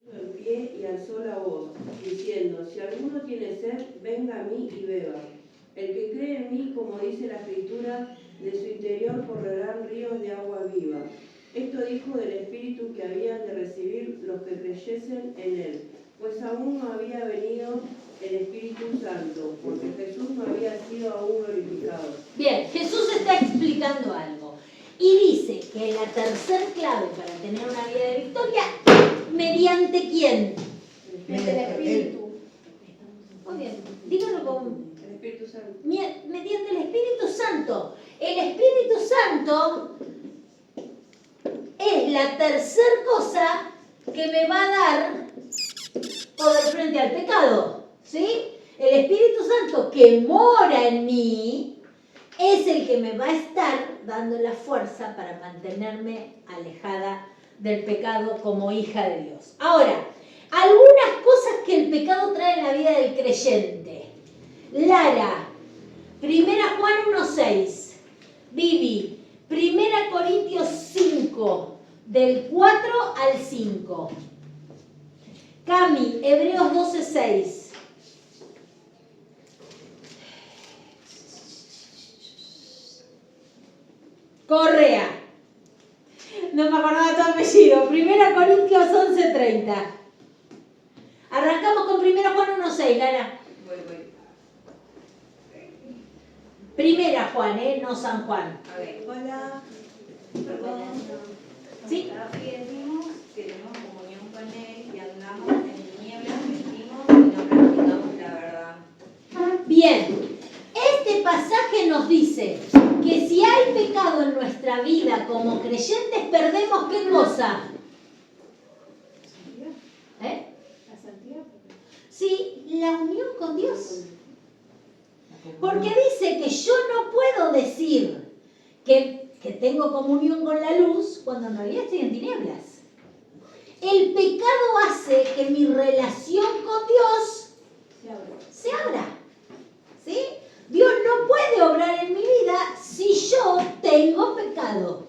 En pie y alzó la voz, diciendo: si alguno tiene sed, venga a mí y beba. El que cree en mí, como dice la Escritura, de su interior correrán ríos de agua viva. Esto dijo del Espíritu que habían de recibir los que creyesen en él, pues aún no había venido el Espíritu Santo, porque Jesús no había sido aún glorificado. Bien, Jesús está explicando algo y dice que la tercer clave para tener una vida de victoria, ¿mediante quién? Mediante el Espíritu. Muy bien, díganlo con... El Espíritu Santo. Mediante el Espíritu Santo. El Espíritu Santo es la tercer cosa que me va a dar poder frente al pecado, ¿sí? El Espíritu Santo que mora en mí es el que me va a estar dando la fuerza para mantenerme alejada del pecado como hija de Dios. Ahora, algunas cosas que el pecado trae en la vida del creyente. Lara, 1 Juan 1:6, Vivi, 1 Corintios 5, del 4 al 5. Cami, Hebreos 12:6. Correa. No me acordaba tu apellido. 1 Corintios 11:30. Arrancamos con 1 Juan 1:6, Lara. Voy. Primera Juan, no San Juan. Okay. Hola. ¿Sí? Así decimos que tenemos comunión con Él y andamos en tinieblas, mentimos y no practicamos la verdad. Bien. Este pasaje nos dice que si hay pecado en nuestra vida como creyentes, perdemos ¿qué cosa? ¿Eh? La santidad. Sí, la unión con Dios. Porque dice que yo no puedo decir que tengo comunión con la luz cuando en realidad estoy en tinieblas. El pecado hace que mi relación con Dios se abra. ¿Sí? Dios no puede obrar en mi vida si yo tengo pecado.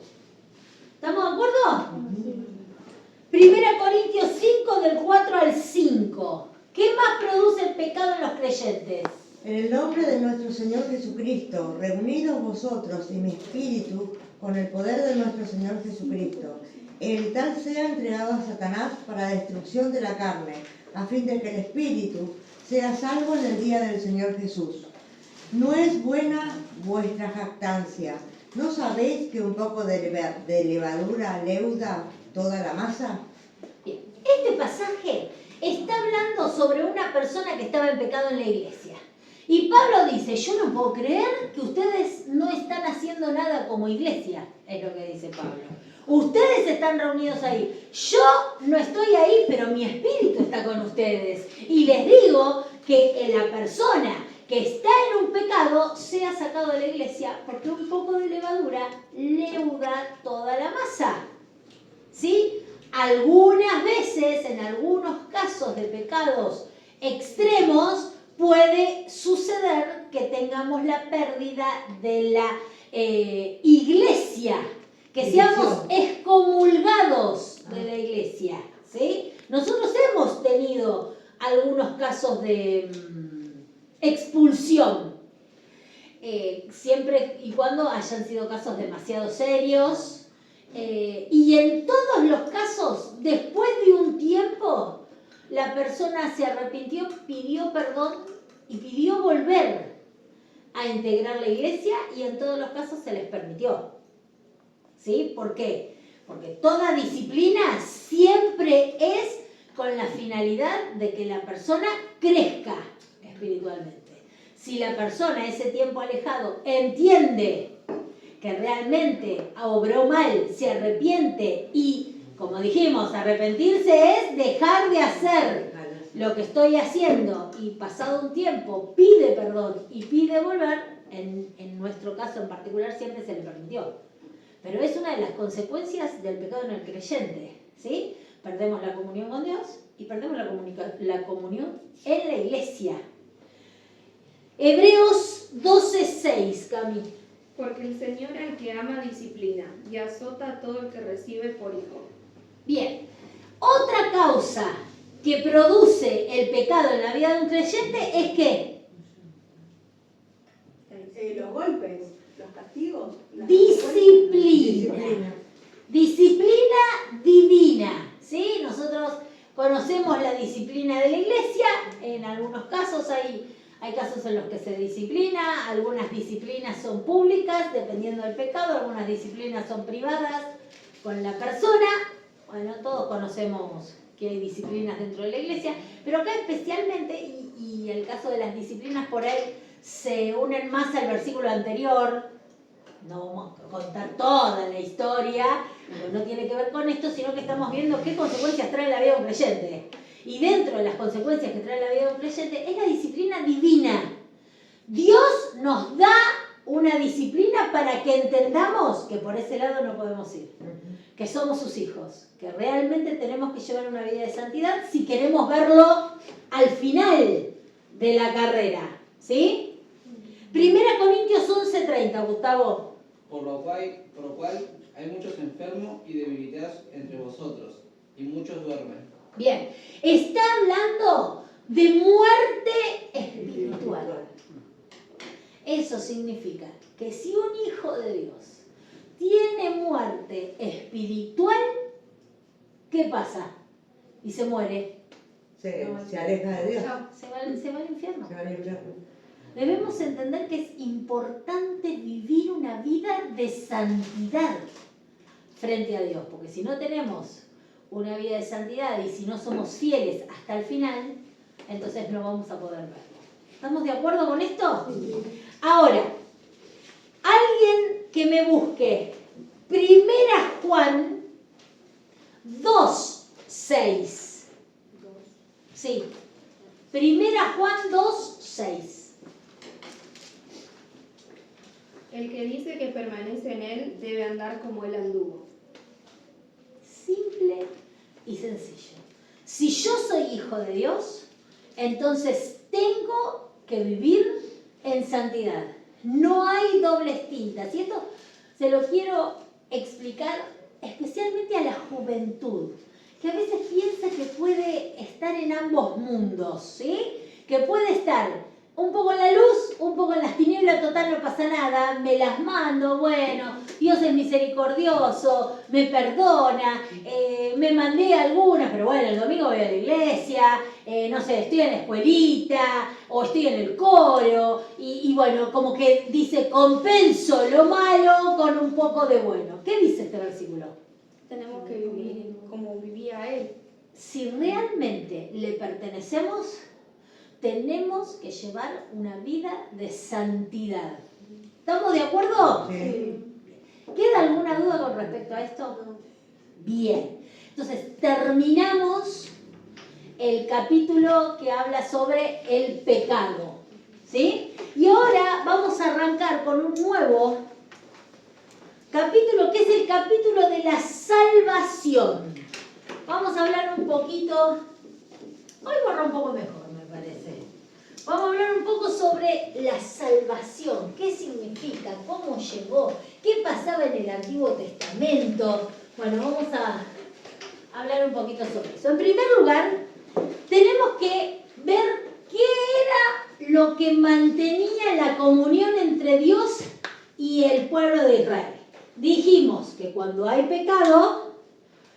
¿Estamos de acuerdo? 1 Corintios 5, del 4 al 5. ¿Qué más produce el pecado en los creyentes? En el nombre de nuestro Señor Jesucristo, reunidos vosotros y mi espíritu con el poder de nuestro Señor Jesucristo, el tal sea entregado a Satanás para destrucción de la carne, a fin de que el espíritu sea salvo en el día del Señor Jesús. No es buena vuestra jactancia. ¿No sabéis que un poco de levadura leuda toda la masa? Bien, este pasaje está hablando sobre una persona que estaba en pecado en la iglesia. Y Pablo dice, yo no puedo creer que ustedes no están haciendo nada como iglesia, es lo que dice Pablo. Ustedes están reunidos ahí. Yo no estoy ahí, pero mi espíritu está con ustedes. Y les digo que la persona que está en un pecado sea sacado de la iglesia porque un poco de levadura leuda toda la masa. ¿Sí? Algunas veces, en algunos casos de pecados extremos, puede suceder que tengamos la pérdida de la iglesia, que seamos excomulgados de la iglesia, ¿sí? Nosotros hemos tenido algunos casos de expulsión, siempre y cuando hayan sido casos demasiado serios, y en todos los casos, después de un tiempo, la persona se arrepintió, pidió perdón y pidió volver a integrar la iglesia y en todos los casos se les permitió. ¿Sí? ¿Por qué? Porque toda disciplina siempre es con la finalidad de que la persona crezca espiritualmente. Si la persona ese tiempo alejado entiende que realmente obró mal, se arrepiente y, como dijimos, arrepentirse es dejar de hacer lo que estoy haciendo y pasado un tiempo pide perdón y pide volver, en nuestro caso en particular siempre se le permitió. Pero es una de las consecuencias del pecado en el creyente, ¿sí? Perdemos la comunión con Dios y perdemos la comunión en la iglesia. Hebreos 12:6, Cami. Porque el Señor al que ama disciplina y azota a todo el que recibe por hijo. Bien, Otra causa que produce el pecado en la vida de un creyente es que Los golpes, los castigos. disciplina. Disciplina divina, ¿sí? Nosotros conocemos la disciplina de la iglesia, en algunos casos hay casos en los que se disciplina, algunas disciplinas son públicas, dependiendo del pecado, algunas disciplinas son privadas con la persona. Bueno, todos conocemos que hay disciplinas dentro de la iglesia, pero acá especialmente, y el caso de las disciplinas por ahí se unen más al versículo anterior. No vamos a contar toda la historia, no tiene que ver con esto, sino que estamos viendo qué consecuencias trae la vida de un creyente. Y dentro de las consecuencias que trae la vida de un creyente es la disciplina divina. Dios nos da una disciplina para que entendamos que por ese lado no podemos ir, que somos sus hijos, que realmente tenemos que llevar una vida de santidad si queremos verlo al final de la carrera, ¿sí? 1 Corintios 11:30, Gustavo. Por lo cual hay muchos enfermos y debilitados entre vosotros, y muchos duermen. Bien, está hablando de muerte espiritual. Eso significa que si un hijo de Dios tiene muerte espiritual, ¿qué pasa? Y se muere. Se aleja de Dios. Se va al infierno. Se va al infierno. Debemos entender que es importante vivir una vida de santidad frente a Dios, porque si no tenemos una vida de santidad y si no somos fieles hasta el final, entonces no vamos a poder verlo. ¿Estamos de acuerdo con esto? Sí. Ahora, alguien que me busque 1 Juan 2:6. Sí. 1 Juan 2:6. El que dice que permanece en él debe andar como él anduvo. Simple y sencillo. Si yo soy hijo de Dios, entonces tengo que vivir en santidad. No hay dobles tintas. Y esto se lo quiero explicar especialmente a la juventud, que a veces piensa que puede estar en ambos mundos, ¿sí? Que puede estar un poco en la luz, un poco en las tinieblas, total no pasa nada, me las mando, bueno, Dios es misericordioso, me perdona, me mandé algunas, pero bueno, el domingo voy a la iglesia, no sé, estoy en la escuelita, o estoy en el coro, y bueno, como que dice, compenso lo malo con un poco de bueno. ¿Qué dice este versículo? Tenemos que vivir como vivía él. Si realmente le pertenecemos, tenemos que llevar una vida de santidad. ¿Estamos de acuerdo? Sí. ¿Queda alguna duda con respecto a esto? Bien. Entonces, terminamos el capítulo que habla sobre el pecado. ¿Sí? Y ahora vamos a arrancar con un nuevo capítulo, que es el capítulo de la salvación. Vamos a hablar un poquito, hoy borra un poco mejor, me parece. Vamos a hablar un poco sobre la salvación, qué significa, cómo llegó, qué pasaba en el Antiguo Testamento. Bueno, vamos a hablar un poquito sobre eso. En primer lugar, tenemos que ver qué era lo que mantenía la comunión entre Dios y el pueblo de Israel. Dijimos que cuando hay pecado,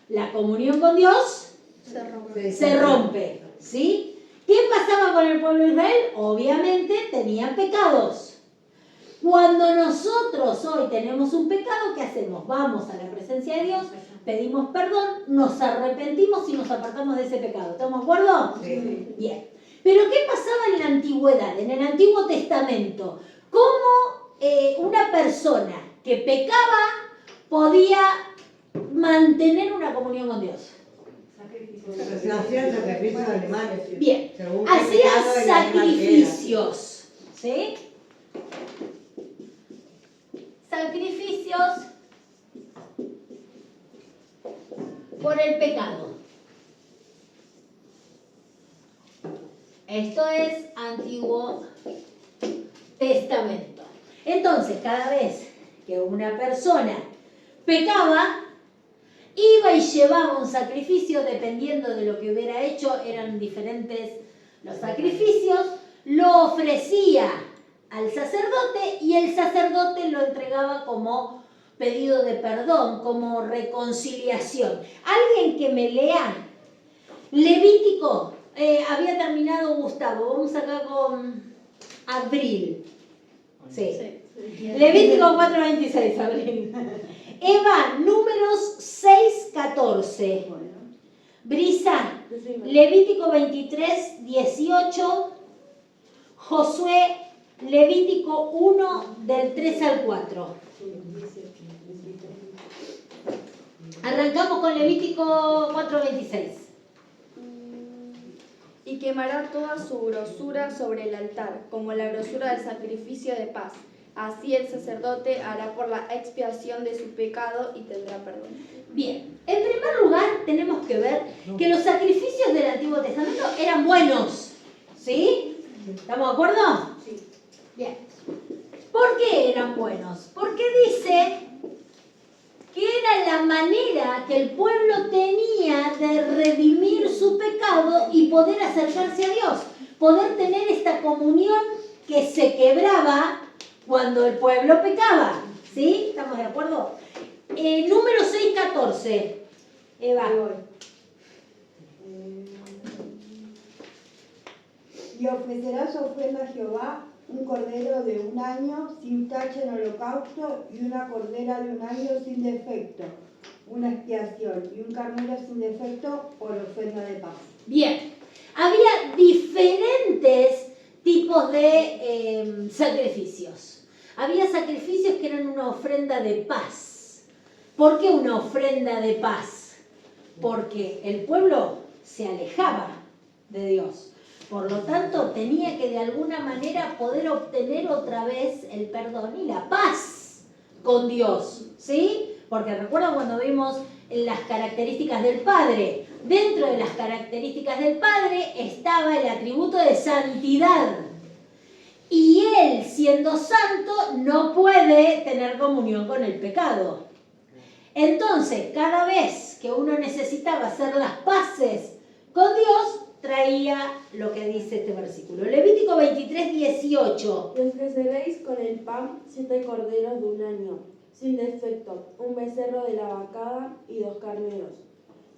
la comunión con Dios se rompe, ¿sí? ¿Qué pasaba con el pueblo de Israel? Obviamente tenían pecados. Cuando nosotros hoy tenemos un pecado, ¿qué hacemos? Vamos a la presencia de Dios, pedimos perdón, nos arrepentimos y nos apartamos de ese pecado. ¿Estamos de acuerdo? Sí. Bien. Pero ¿qué pasaba en la antigüedad, en el Antiguo Testamento? ¿Cómo una persona que pecaba podía mantener una comunión con Dios? Hacían sacrificios de animales. Bien, Según hacían el pecado del animal que era. sacrificios, ¿sí? Sacrificios por el pecado. Esto es Antiguo Testamento. Entonces, cada vez que una persona pecaba, iba y llevaba un sacrificio, dependiendo de lo que hubiera hecho, eran diferentes los sacrificios, lo ofrecía al sacerdote y el sacerdote lo entregaba como pedido de perdón, como reconciliación. Alguien que me lea Levítico, había terminado Gustavo, vamos acá con Abril. Sí. Levítico 4:26, Abril. Eva, Números 6:14. Brisa, Levítico 23:18. Josué, Levítico 1, del 3 al 4. Arrancamos con Levítico 4:26. Y quemará toda su grosura sobre el altar, como la grosura del sacrificio de paz. Así el sacerdote hará por la expiación de su pecado y tendrá perdón. Bien, en primer lugar tenemos que ver que los sacrificios del Antiguo Testamento eran buenos. ¿Sí? ¿Estamos de acuerdo? Sí. Bien. ¿Por qué eran buenos? Porque dice que era la manera que el pueblo tenía de redimir su pecado y poder acercarse a Dios, poder tener esta comunión que se quebraba cuando el pueblo pecaba. ¿Sí? ¿Estamos de acuerdo? Número 6:14. Eva. Y ofrecerás ofrenda a Jehová un cordero de 1 año sin tacha en holocausto y una cordera de 1 año sin defecto, una expiación, y un carnero sin defecto por ofrenda de paz. Bien, había diferentes tipos de sacrificios. Había sacrificios que eran una ofrenda de paz. ¿Por qué una ofrenda de paz? Porque el pueblo se alejaba de Dios. Por lo tanto, tenía que de alguna manera poder obtener otra vez el perdón y la paz con Dios, ¿sí? Porque recuerdan cuando vimos las características del Padre. Dentro de las características del Padre estaba el atributo de santidad. Y Él, siendo santo, no puede tener comunión con el pecado. Entonces, cada vez que uno necesitaba hacer las paces con Dios, traía lo que dice este versículo. Levítico 23:18. Y ofreceréis con el pan 7 corderos de 1 año, sin defecto, un becerro de la vacada y 2 carneros.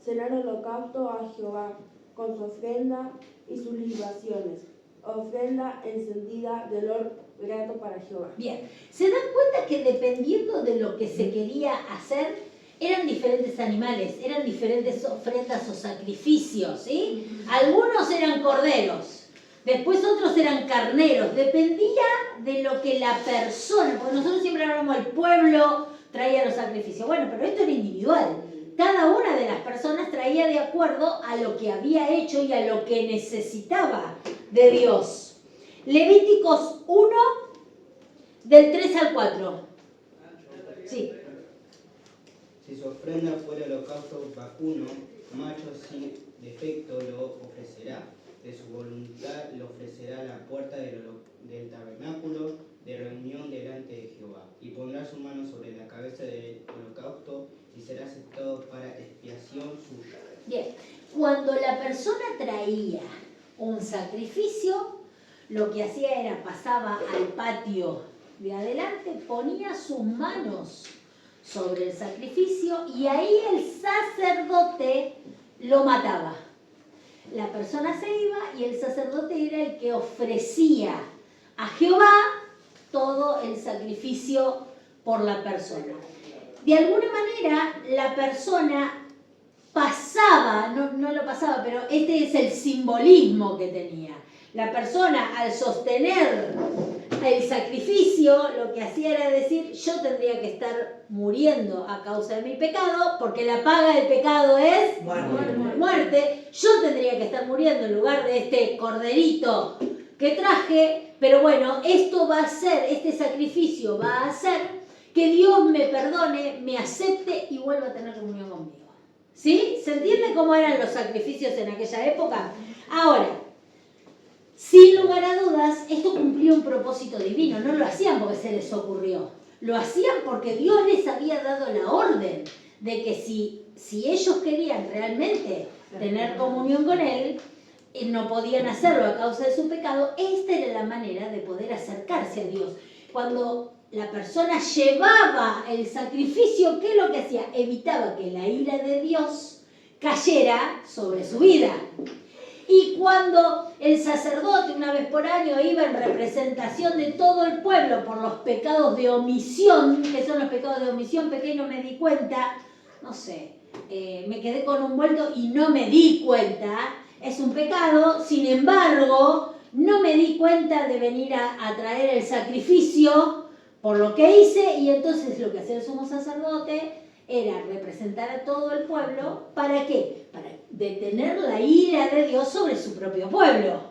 Será el holocausto a Jehová, con su ofrenda y sus libaciones. Ofrenda encendida de olor grato para Jehová. Bien, ¿se dan cuenta que dependiendo de lo que se quería hacer, eran diferentes animales, eran diferentes ofrendas o sacrificios, ¿sí? Algunos eran corderos, después otros eran carneros, dependía de lo que la persona, porque nosotros siempre hablamos del pueblo traía los sacrificios, bueno, pero esto era individual, cada una de las personas traía de acuerdo a lo que había hecho y a lo que necesitaba de Dios. Levíticos 1, del 3 al 4. Sí. Si su ofrenda fuera holocausto vacuno, macho sin defecto lo ofrecerá. De su voluntad lo ofrecerá a la puerta del tabernáculo de reunión delante de Jehová. Y pondrá su mano sobre la cabeza del holocausto y será aceptado para expiación suya. Bien, cuando la persona traía un sacrificio, lo que hacía era pasaba al patio de adelante, ponía sus manos sobre el sacrificio y ahí el sacerdote lo mataba. La persona se iba y el sacerdote era el que ofrecía a Jehová todo el sacrificio por la persona. De alguna manera la persona pasaba, no lo pasaba, pero este es el simbolismo que tenía. La persona al sostener el sacrificio lo que hacía era decir, yo tendría que estar muriendo a causa de mi pecado, porque la paga del pecado es muerte. Yo tendría que estar muriendo en lugar de este corderito que traje, pero bueno, esto va a hacer, este sacrificio va a hacer que Dios me perdone, me acepte y vuelva a tener comunión conmigo. ¿Sí? ¿Se entiende cómo eran los sacrificios en aquella época? Ahora, sin lugar a dudas, esto cumplió un propósito divino. No lo hacían porque se les ocurrió. Lo hacían porque Dios les había dado la orden de que si ellos querían realmente tener comunión con Él, no podían hacerlo a causa de su pecado. Esta era la manera de poder acercarse a Dios. Cuando la persona llevaba el sacrificio, ¿qué es lo que hacía? Evitaba que la ira de Dios cayera sobre su vida. Y cuando el sacerdote una vez por año iba en representación de todo el pueblo por los pecados de omisión, ¿qué son los pecados de omisión? Pequeño me di cuenta, no sé, me quedé con un vuelto y no me di cuenta, es un pecado, sin embargo, no me di cuenta de venir a traer el sacrificio por lo que hice, y entonces lo que hacía el sumo sacerdote era representar a todo el pueblo. ¿Para qué? Para detener la ira de Dios sobre su propio pueblo.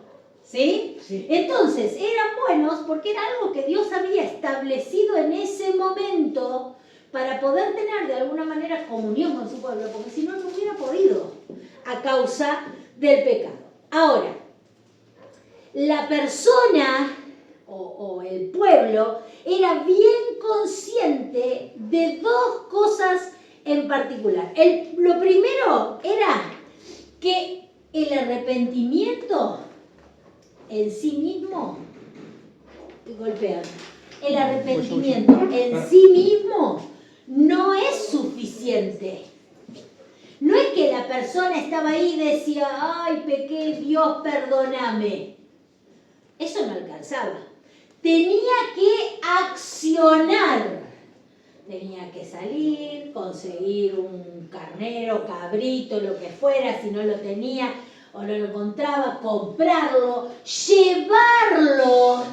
¿Sí? Sí. Entonces, eran buenos porque era algo que Dios había establecido en ese momento para poder tener de alguna manera comunión con su pueblo, porque si no, no hubiera podido a causa del pecado. Ahora, la persona o el pueblo era bien consciente de dos cosas en particular. Lo primero era que el arrepentimiento en sí mismo, el arrepentimiento en sí mismo no es suficiente. No es que la persona estaba ahí y decía, ay, pequé, Dios, perdóname. Eso no alcanzaba. Tenía que accionar. Tenía que salir, conseguir un carnero, cabrito, lo que fuera, si no lo tenía o no lo encontraba, comprarlo, llevarlo.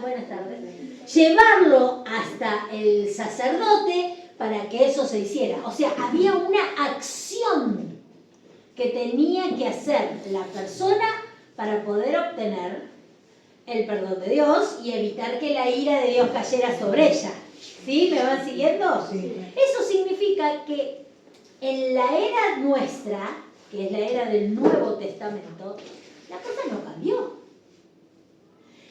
Buenas tardes. Llevarlo hasta el sacerdote para que eso se hiciera. O sea, había una acción que tenía que hacer la persona para poder obtener el perdón de Dios y evitar que la ira de Dios cayera sobre ella. ¿Sí? ¿Me van siguiendo? Sí. Eso significa que en la era nuestra, que es la era del Nuevo Testamento, la cosa no cambió.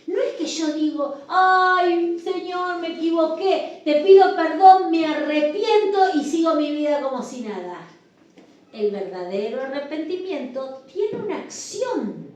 No es que yo digo, ay, Señor, me equivoqué, te pido perdón, me arrepiento y sigo mi vida como si nada. El verdadero arrepentimiento tiene una acción,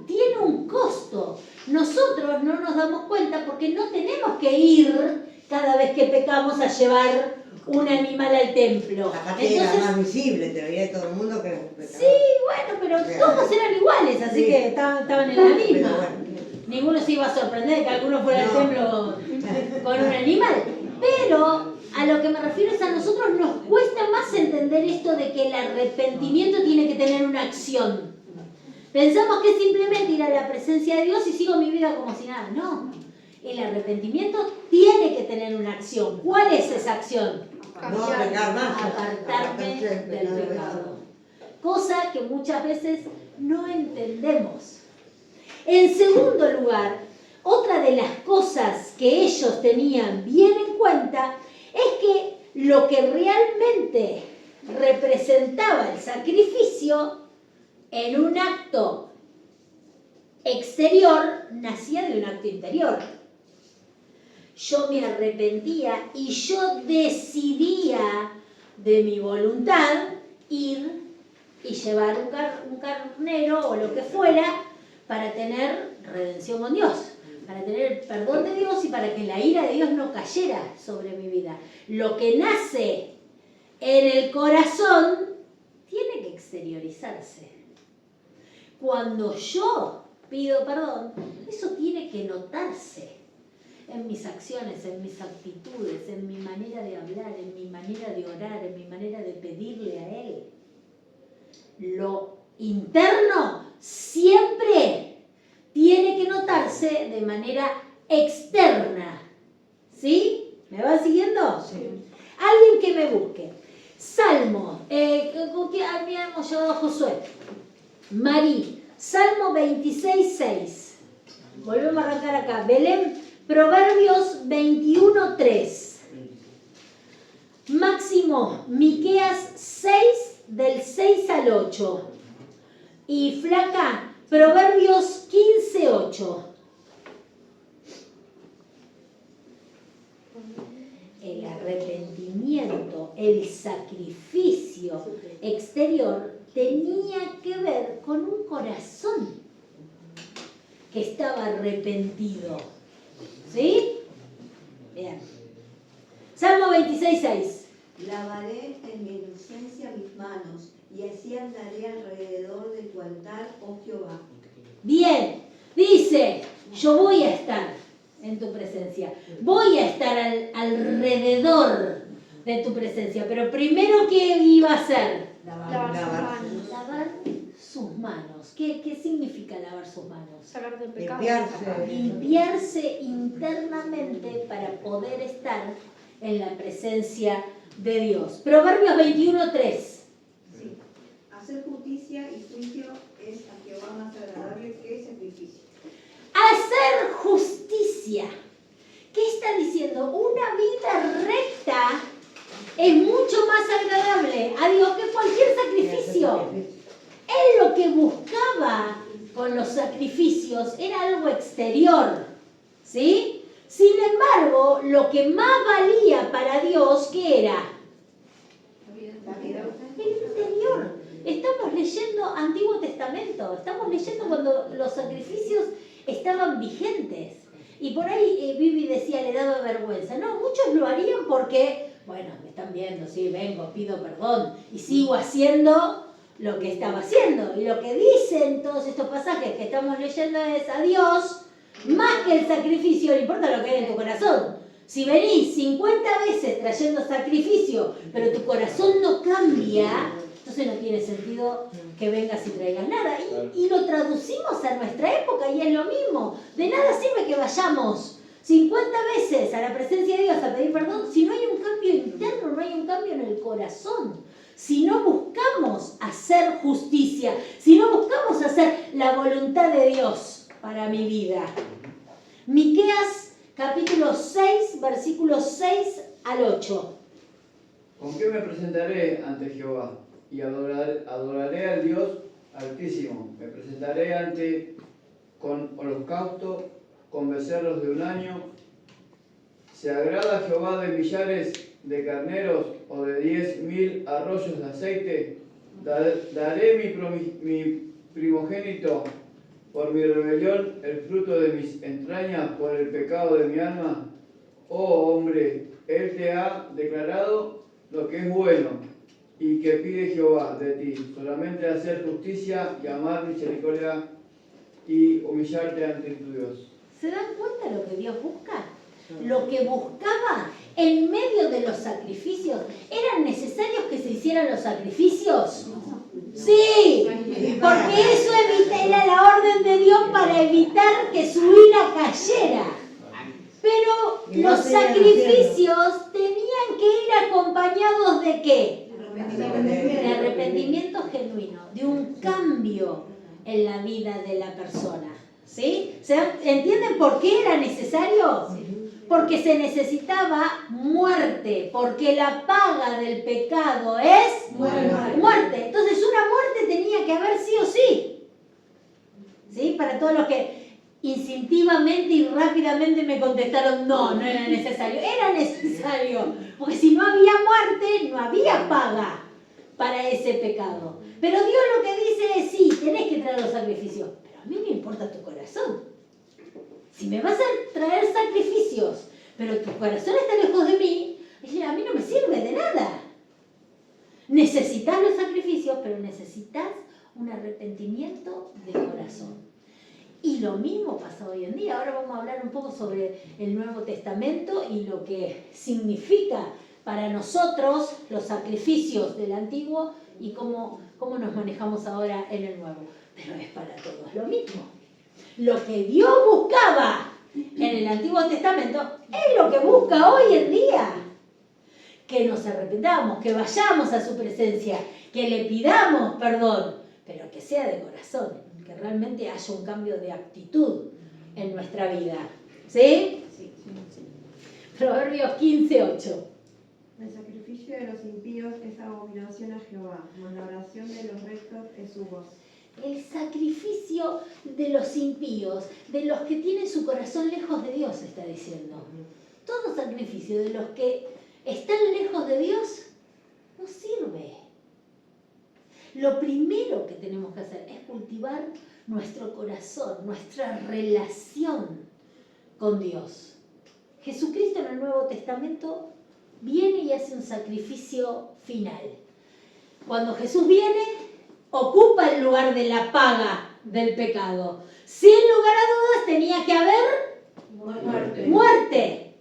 tiene un costo. Nosotros no nos damos cuenta porque no tenemos que ir cada vez que pecamos a llevar un animal al templo. Aparte era más visible, te veía todo el mundo que era un pecado. Sí, bueno, pero todos eran iguales, así Sí. que estaban en la misma. Pero bueno. Ninguno se iba a sorprender que alguno fuera al templo con un animal. Pero a lo que me refiero es a nosotros nos cuesta más entender esto de que el arrepentimiento tiene que tener una acción. Pensamos que es simplemente ir a la presencia de Dios y sigo mi vida como si nada. No. El arrepentimiento tiene que tener una acción. ¿Cuál es esa acción? No pecar más. Apartarme del pecado. Cosa que muchas veces no entendemos. En segundo lugar, otra de las cosas que ellos tenían bien en cuenta es que lo que realmente representaba el sacrificio en un acto exterior nacía de un acto interior. Yo me arrepentía y yo decidía de mi voluntad ir y llevar un carnero o lo que fuera para tener redención con Dios, para tener el perdón de Dios y para que la ira de Dios no cayera sobre mi vida. Lo que nace en el corazón tiene que exteriorizarse. Cuando yo pido perdón, eso tiene que notarse en mis acciones, en mis actitudes, en mi manera de hablar, en mi manera de orar, en mi manera de pedirle a Él. Lo interno siempre tiene que notarse de manera externa. ¿Sí? ¿Me van siguiendo? Sí. Alguien que me busque. Salmo, habíamos llevado a Josué. Marí, Salmo 26:6. Volvemos a arrancar acá. Belén, Proverbios 21:3. Máximo, Miqueas 6, del 6 al 8. Y Flaca, Proverbios 15:8. el arrepentimiento, el sacrificio exterior tenía que ver con un corazón que estaba arrepentido. ¿Sí? Bien. Salmo 26:6. Lavaré en mi inocencia mis manos y así andaré alrededor de tu altar, oh Jehová. Bien, dice, yo voy a estar en tu presencia, voy a estar alrededor de tu presencia, pero primero, ¿qué iba a hacer? Lavar sus manos. ¿Qué significa lavar sus manos? Sacar del pecado. Limpiarse internamente para poder estar en la presencia de Dios. Proverbios 21:3. Sí. Hacer justicia y juicio es a Jehová más agradable que sacrificio. Hacer justicia. ¿Qué está diciendo? Una vida recta es mucho más agradable a Dios que cualquier sacrificio. Él lo que buscaba con los sacrificios era algo exterior, ¿sí? Sin embargo, lo que más valía para Dios, ¿qué era? El interior. Estamos leyendo Antiguo Testamento, estamos leyendo cuando los sacrificios estaban vigentes. Y por ahí Vivi decía, le daba vergüenza. No, muchos lo harían porque, bueno, me están viendo, sí, vengo, pido perdón y sigo haciendo lo que estaba haciendo. Y lo que dicen todos estos pasajes que estamos leyendo es a Dios, más que el sacrificio, no importa lo que hay en tu corazón. Si venís 50 veces trayendo sacrificio, pero tu corazón no cambia, entonces no tiene sentido que vengas y traigas nada. Y lo traducimos a nuestra época y es lo mismo. De nada sirve que vayamos 50 veces a la presencia de Dios a pedir perdón si no hay un cambio interno, no hay un cambio en el corazón. Si no buscamos hacer justicia, si no buscamos hacer la voluntad de Dios para mi vida. Miqueas capítulo 6, versículos 6 al 8. ¿Con qué me presentaré ante Jehová? Y adoraré al Dios Altísimo. Me presentaré ante con holocausto, con becerros de un año. ¿Se agrada Jehová de millares de carneros o de 10.000 arroyos de aceite? Daré mi primogénito por mi rebelión, el fruto de mis entrañas, por el pecado de mi alma. Oh hombre, Él te ha declarado lo que es bueno y que pide Jehová de ti, solamente hacer justicia y amar misericordia y humillarte ante tu Dios. ¿Se dan cuenta de lo que Dios busca? Lo que buscaba en medio de los sacrificios. ¿Eran necesarios que se hicieran los sacrificios? Sí, porque eso era la orden de Dios para evitar que su ira cayera. Pero los sacrificios tenían que ir acompañados ¿de qué? De arrepentimiento genuino, de un cambio en la vida de la persona. ¿Sí? ¿Entienden por qué era necesario? Porque se necesitaba muerte, porque la paga del pecado es muerte. Entonces una muerte tenía que haber sí o sí. ¿Sí? Para todos los que instintivamente y rápidamente me contestaron, no era necesario. Era necesario, porque si no había muerte, no había paga para ese pecado. Pero Dios lo que dice es, sí, tenés que traer los sacrificios, pero a mí me importa tu corazón. Si me vas a traer sacrificios, pero tu corazón está lejos de mí, a mí no me sirve de nada. Necesitas los sacrificios, pero necesitas un arrepentimiento de corazón. Y lo mismo pasa hoy en día. Ahora vamos a hablar un poco sobre el Nuevo Testamento y lo que significa para nosotros los sacrificios del Antiguo y cómo nos manejamos ahora en el Nuevo. Pero es para todos lo mismo. Lo que Dios buscaba en el Antiguo Testamento es lo que busca hoy en día. Que nos arrepentamos, que vayamos a su presencia, que le pidamos perdón, pero que sea de corazón, que realmente haya un cambio de actitud en nuestra vida. ¿Sí? Sí. Proverbios 15:8. El sacrificio de los impíos es abominación a Jehová, mas la oración de los rectos es su voz. El sacrificio de los impíos, de los que tienen su corazón lejos de Dios, está diciendo. Todo sacrificio de los que están lejos de Dios, no sirve. Lo primero que tenemos que hacer es cultivar nuestro corazón, nuestra relación con Dios. Jesucristo en el Nuevo Testamento viene y hace un sacrificio final. Cuando Jesús viene, ocupa el lugar de la paga del pecado. Sin lugar a dudas tenía que haber muerte.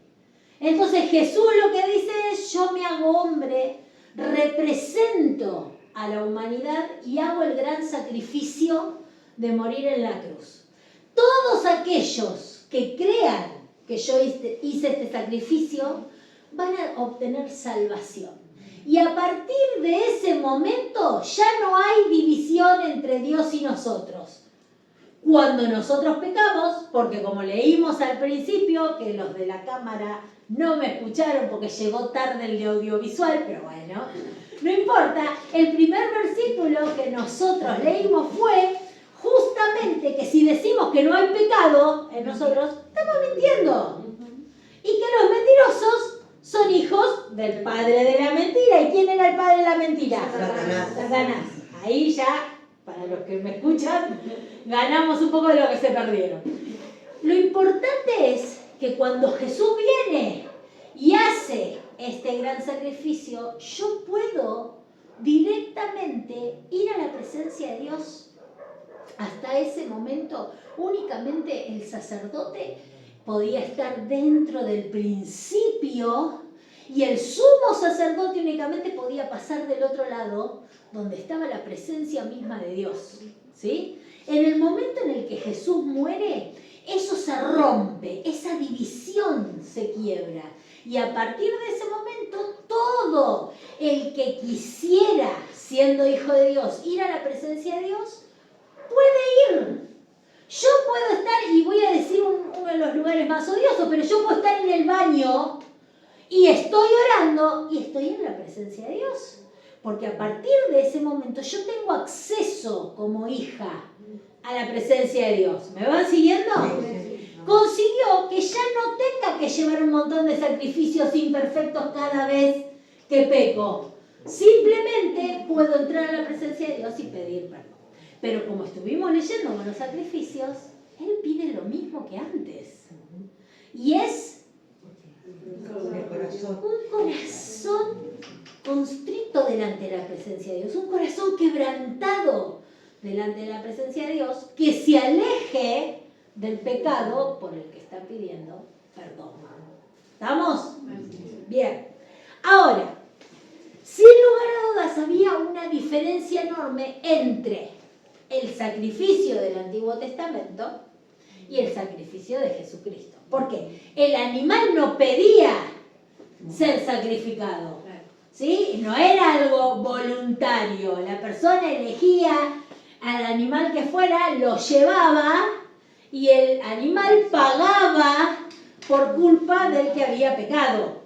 Entonces Jesús lo que dice es: yo me hago hombre, represento a la humanidad y hago el gran sacrificio de morir en la cruz. Todos aquellos que crean que yo hice este sacrificio van a obtener salvación. Y a partir de ese momento ya no hay división entre Dios y nosotros. Cuando nosotros pecamos, porque como leímos al principio, que los de la cámara no me escucharon porque llegó tarde el de audiovisual, pero bueno, no importa, el primer versículo que nosotros leímos fue justamente que si decimos que no hay pecado en nosotros, estamos mintiendo. Y que los mentirosos son hijos del padre de la mentira. ¿Y quién era el padre de la mentira? Satanás. Ahí ya, para los que me escuchan, ganamos un poco de lo que se perdieron. Lo importante es que cuando Jesús viene y hace este gran sacrificio, yo puedo directamente ir a la presencia de Dios. Hasta ese momento, únicamente el sacerdote podía estar dentro del principio y el sumo sacerdote únicamente podía pasar del otro lado, donde estaba la presencia misma de Dios. ¿Sí? En el momento en el que Jesús muere, eso se rompe, esa división se quiebra. Y a partir de ese momento, todo el que quisiera, siendo hijo de Dios, ir a la presencia de Dios, puede ir. Yo puedo estar, y voy a decir uno de los lugares más odiosos, pero yo puedo estar en el baño y estoy orando y estoy en la presencia de Dios. Porque a partir de ese momento yo tengo acceso como hija a la presencia de Dios. ¿Me van siguiendo? Consiguió que ya no tenga que llevar un montón de sacrificios imperfectos cada vez que peco. Simplemente puedo entrar a la presencia de Dios y pedir perdón. Pero como estuvimos leyendo con los sacrificios, Él pide lo mismo que antes. Y es un corazón constricto delante de la presencia de Dios, un corazón quebrantado delante de la presencia de Dios, que se aleje del pecado por el que está pidiendo perdón. ¿Estamos? Bien. Ahora, sin lugar a dudas había una diferencia enorme entre el sacrificio del Antiguo Testamento y el sacrificio de Jesucristo. ¿Por qué? El animal no pedía ser sacrificado, ¿sí? No era algo voluntario. La persona elegía al animal que fuera, lo llevaba y el animal pagaba por culpa del que había pecado.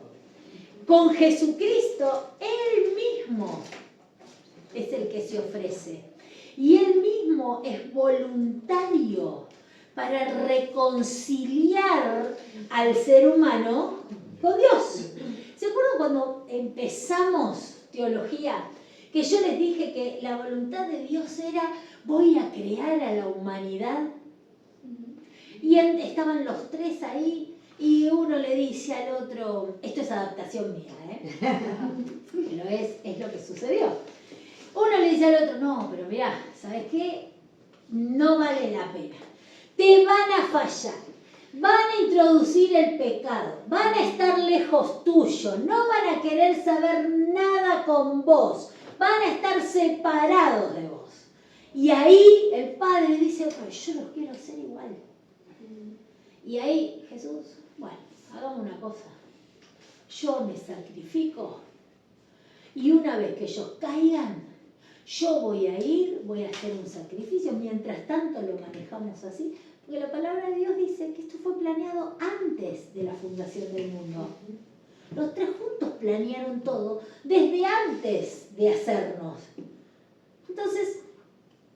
Con Jesucristo, Él mismo es el que se ofrece. Y Él mismo es voluntario para reconciliar al ser humano con Dios. ¿Se acuerdan cuando empezamos teología? Que yo les dije que la voluntad de Dios era: voy a crear a la humanidad. Y estaban los tres ahí y uno le dice al otro, esto es adaptación mía, pero es lo que sucedió. Uno le dice al otro, no, pero mirá, ¿sabes qué? No vale la pena. Te van a fallar, van a introducir el pecado, van a estar lejos tuyo, no van a querer saber nada con vos, van a estar separados de vos. Y ahí el Padre dice, pero yo los quiero hacer igual. Y ahí Jesús, bueno, hagamos una cosa. Yo me sacrifico y una vez que ellos caigan, yo voy a ir, voy a hacer un sacrificio. Mientras tanto lo manejamos así, porque la palabra de Dios dice que esto fue planeado antes de la fundación del mundo. Los tres juntos planearon todo desde antes de hacernos. Entonces,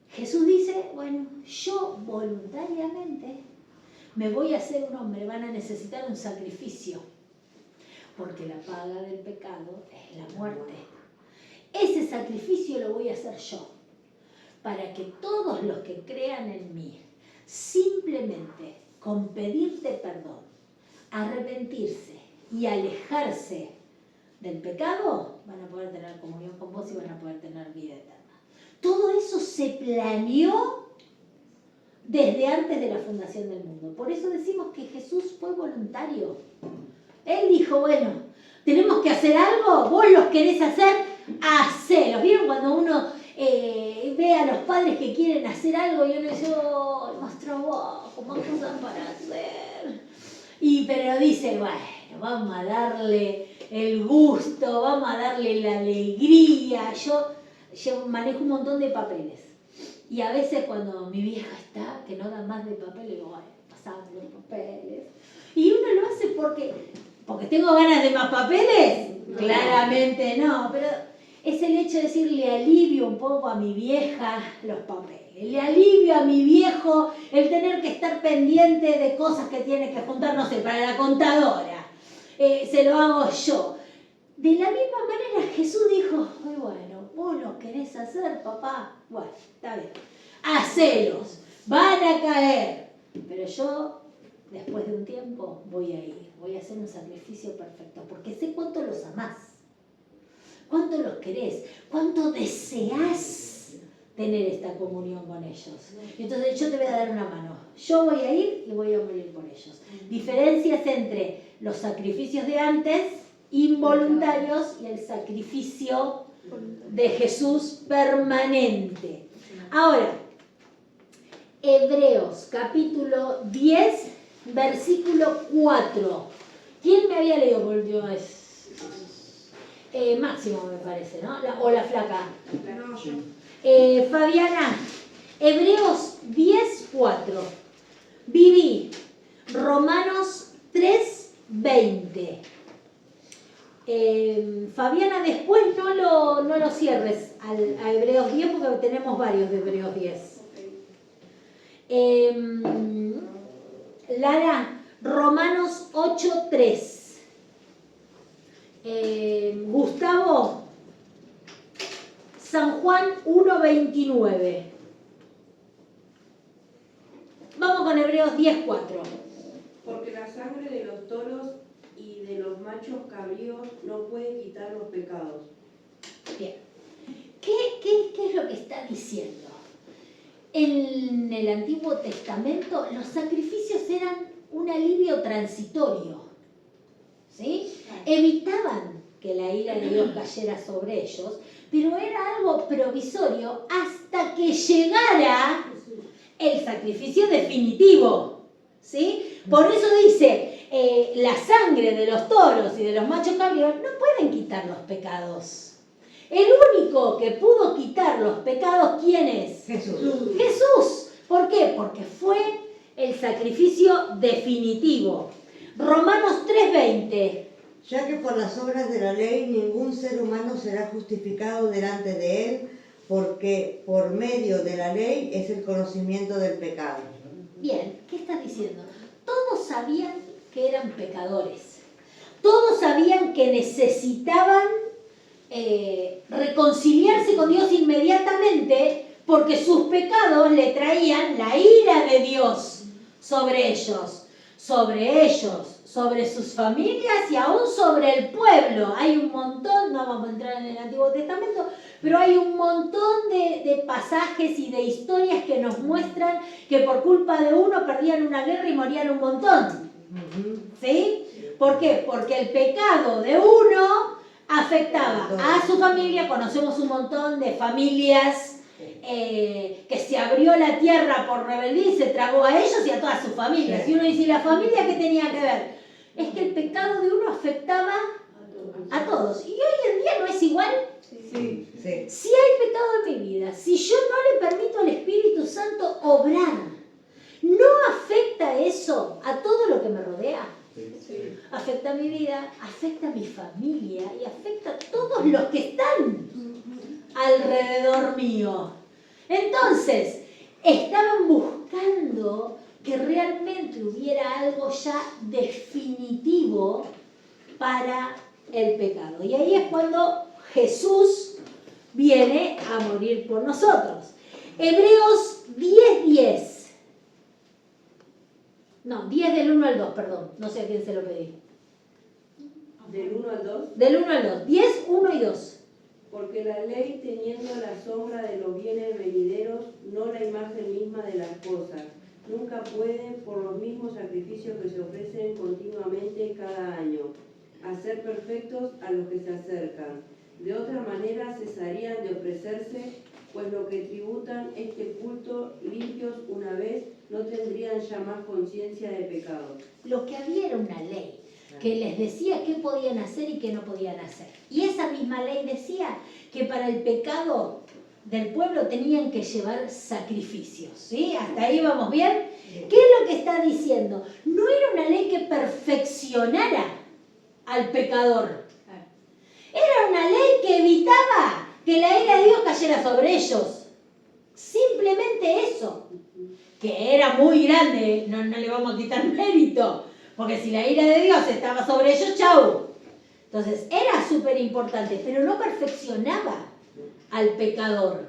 Jesús dice, bueno, yo voluntariamente me voy a hacer un hombre, van a necesitar un sacrificio. porque la paga del pecado es la muerte. Ese sacrificio lo voy a hacer yo, para que todos los que crean en mí, simplemente con pedirte perdón, arrepentirse y alejarse del pecado, van a poder tener comunión con vos y van a poder tener vida eterna. Todo eso se planeó desde antes de la fundación del mundo. Por eso decimos que Jesús fue voluntario. Él dijo, bueno, tenemos que hacer algo, vos los querés hacer, hacelo. ¿Vieron cuando uno ve a los padres que quieren hacer algo y uno dice, oh, más trabajo, más cosas para hacer? Pero dice, bueno, vamos a darle el gusto, vamos a darle la alegría. Yo manejo un montón de papeles. Y a veces cuando mi vieja está, que no da más de papel, le digo, bueno, pasame los papeles. Y uno lo hace porque tengo ganas de más papeles. Claramente no, pero es el hecho de decir, le alivio un poco a mi vieja los papeles. Le alivio a mi viejo el tener que estar pendiente de cosas que tiene que juntar, no sé, para la contadora. Se lo hago yo. De la misma manera Jesús dijo, ay, bueno, vos lo querés hacer, papá. Bueno, está bien. Hacelos. Van a caer. Pero yo, después de un tiempo, voy a ir. Voy a hacer un sacrificio perfecto. Porque sé cuánto los amás. Cuánto los querés. Cuánto deseás tener esta comunión con ellos. Entonces yo te voy a dar una mano. Yo voy a ir y voy a morir por ellos. Diferencias entre los sacrificios de antes, involuntarios, y el sacrificio de Jesús permanente. Ahora, Hebreos capítulo 10, versículo 4. ¿Quién me había leído por última vez? Máximo me parece, ¿no? O la flaca. No, yo. Fabiana, Hebreos 10, 4. Viví, Romanos 3, 20. Fabiana, después no lo cierres a Hebreos 10 porque tenemos varios de Hebreos 10. Lara, Romanos 8, 3. Gustavo, San Juan 1, 29. Vamos con Hebreos 10, 4. Porque la sangre de los toros y de los machos cabríos no puede quitar los pecados. Bien. ¿Qué es lo que está diciendo? En el Antiguo Testamento los sacrificios eran un alivio transitorio, ¿sí? Evitaban que la ira de Dios cayera sobre ellos, pero era algo provisorio hasta que llegara el sacrificio definitivo, ¿sí? Por eso dice, la sangre de los toros y de los machos cabríos no pueden quitar los pecados. El único que pudo quitar los pecados, ¿quién es? Jesús. Jesús. ¿Por qué? Porque fue el sacrificio definitivo. Romanos 3:20. Ya que por las obras de la ley ningún ser humano será justificado delante de él, porque por medio de la ley es el conocimiento del pecado. Bien, ¿qué está diciendo? Todos sabían que eran pecadores. Todos sabían que necesitaban reconciliarse con Dios inmediatamente porque sus pecados le traían la ira de Dios sobre ellos, sobre sus familias y aún sobre el pueblo. Hay un montón, no vamos a entrar en el Antiguo Testamento, pero hay un montón de pasajes y de historias que nos muestran que por culpa de uno perdían una guerra y morían un montón. ¿Sí? ¿Por qué? Porque el pecado de uno afectaba a su familia. Conocemos un montón de familias que se abrió la tierra por rebeldía y se tragó a ellos y a todas sus familias. Y uno dice, ¿la familia qué tenía que ver? Es que el pecado de uno afectaba a todos. Y hoy en día no es igual. Sí. Si hay pecado en mi vida, si yo no le permito al Espíritu Santo obrar, ¿no afecta eso a todo lo que me rodea? Sí. Afecta a mi vida, afecta a mi familia y afecta a todos los que están alrededor mío. Entonces, estaban buscando que realmente hubiera algo ya definitivo para el pecado. Y ahí es cuando Jesús viene a morir por nosotros. Hebreos 10:10. No, 10 del 1 al 2, perdón. No sé a quién se lo pedí. ¿Del 1 al 2? Del 1 al 2. 10, 1 y 2. Porque la ley, teniendo la sombra de los bienes venideros, no la imagen misma de las cosas, nunca puede, por los mismos sacrificios que se ofrecen continuamente cada año, hacer perfectos a los que se acercan. De otra manera cesarían de ofrecerse, pues lo que tributan este culto limpios una vez no tendrían ya más conciencia de pecado. Lo que había era una ley que les decía qué podían hacer y qué no podían hacer. Y esa misma ley decía que para el pecado del pueblo tenían que llevar sacrificios. ¿Sí? ¿Hasta ahí vamos bien? ¿Qué es lo que está diciendo? No era una ley que perfeccionara al pecador. Era una ley que evitaba que la ira de Dios cayera sobre ellos. Simplemente eso. Que era muy grande, no le vamos a quitar mérito. Porque si la ira de Dios estaba sobre ellos, ¡chau! Entonces, era súper importante, pero no perfeccionaba al pecador.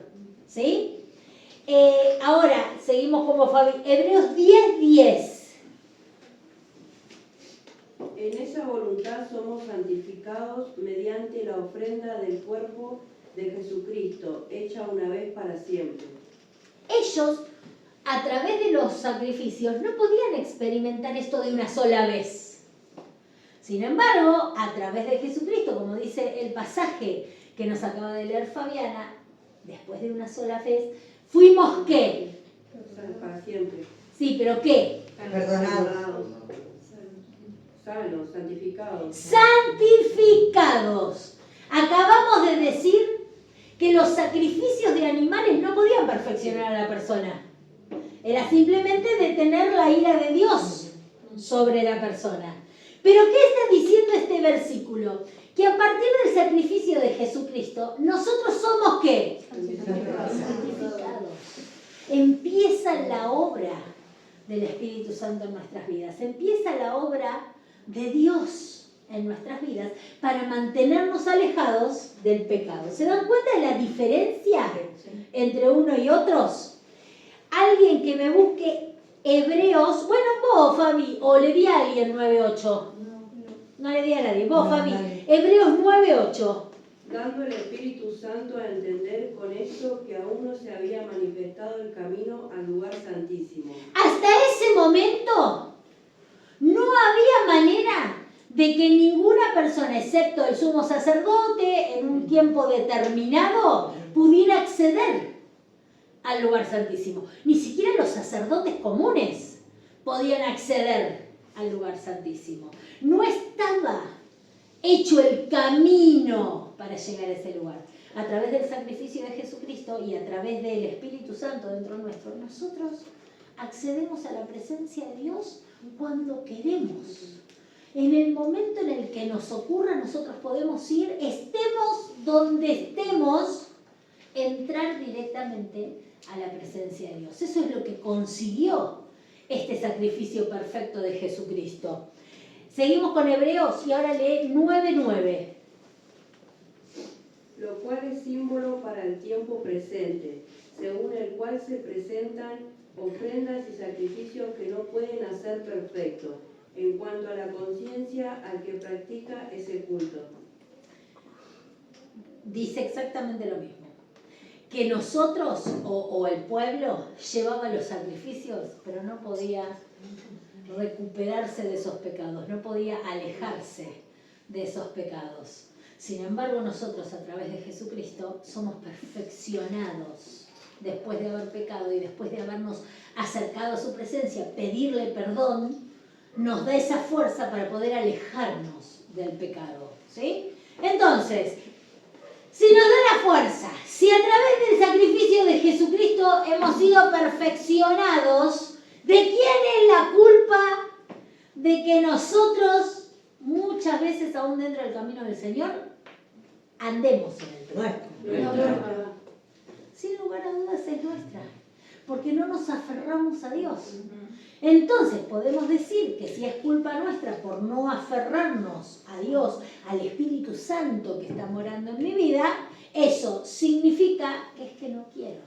¿Sí? Ahora, seguimos como Fabi. Hebreos 10:10. En esa voluntad somos santificados mediante la ofrenda del cuerpo de Jesucristo, hecha una vez para siempre. Ellos, a través de los sacrificios, no podían experimentar esto de una sola vez. Sin embargo, a través de Jesucristo, como dice el pasaje que nos acaba de leer Fabiana, después de una sola vez, fuimos ¿qué? Para siempre. Sí, pero ¿qué? Perdonados. Sanos, santificados. Santificados. Acabamos de decir que los sacrificios de animales no podían perfeccionar a la persona. Era simplemente detener la ira de Dios sobre la persona. Pero ¿qué está diciendo este versículo? Que a partir del sacrificio de Jesucristo, nosotros somos ¿qué? Santificados. Empieza la obra del Espíritu Santo en nuestras vidas. Empieza la obra de Dios en nuestras vidas para mantenernos alejados del pecado. ¿Se dan cuenta de la diferencia entre uno y otros? Alguien que me busque Hebreos, bueno, vos, Fabi, o le di a alguien 9:8. No le di a nadie, vos, Fabi. Hebreos 9:8. Dando el Espíritu Santo a entender con esto que aún no se había manifestado el camino al lugar santísimo. Hasta ese momento no había manera de que ninguna persona, excepto el sumo sacerdote, en un tiempo determinado, pudiera acceder al lugar santísimo. Ni siquiera los sacerdotes comunes podían acceder al lugar santísimo. No estaba hecho el camino para llegar a ese lugar. A través del sacrificio de Jesucristo y a través del Espíritu Santo dentro nuestro, nosotros accedemos a la presencia de Dios cuando queremos. En el momento en el que nos ocurra, nosotros podemos ir, estemos donde estemos, entrar directamente a la presencia de Dios. Eso es lo que consiguió este sacrificio perfecto de Jesucristo. Seguimos con Hebreos y ahora lee 9:9. Lo cual es símbolo para el tiempo presente, según el cual se presentan ofrendas y sacrificios que no pueden hacer perfecto, en cuanto a la conciencia al que practica ese culto. Dice exactamente lo mismo. Que nosotros o el pueblo llevaba los sacrificios, pero no podía recuperarse de esos pecados, no podía alejarse de esos pecados. Sin embargo, nosotros a través de Jesucristo somos perfeccionados después de haber pecado y después de habernos acercado a su presencia, pedirle perdón, nos da esa fuerza para poder alejarnos del pecado. ¿Sí? Entonces, si nos da la fuerza, si a través del sacrificio de Jesucristo hemos sido perfeccionados, ¿de quién es la culpa de que nosotros muchas veces aún dentro del camino del Señor andemos en el pecado? Sin lugar a dudas es nuestra, porque no nos aferramos a Dios. Entonces podemos decir que si es culpa nuestra por no aferrarnos a Dios, al Espíritu Santo que está morando en mi vida, eso significa que es que no quiero.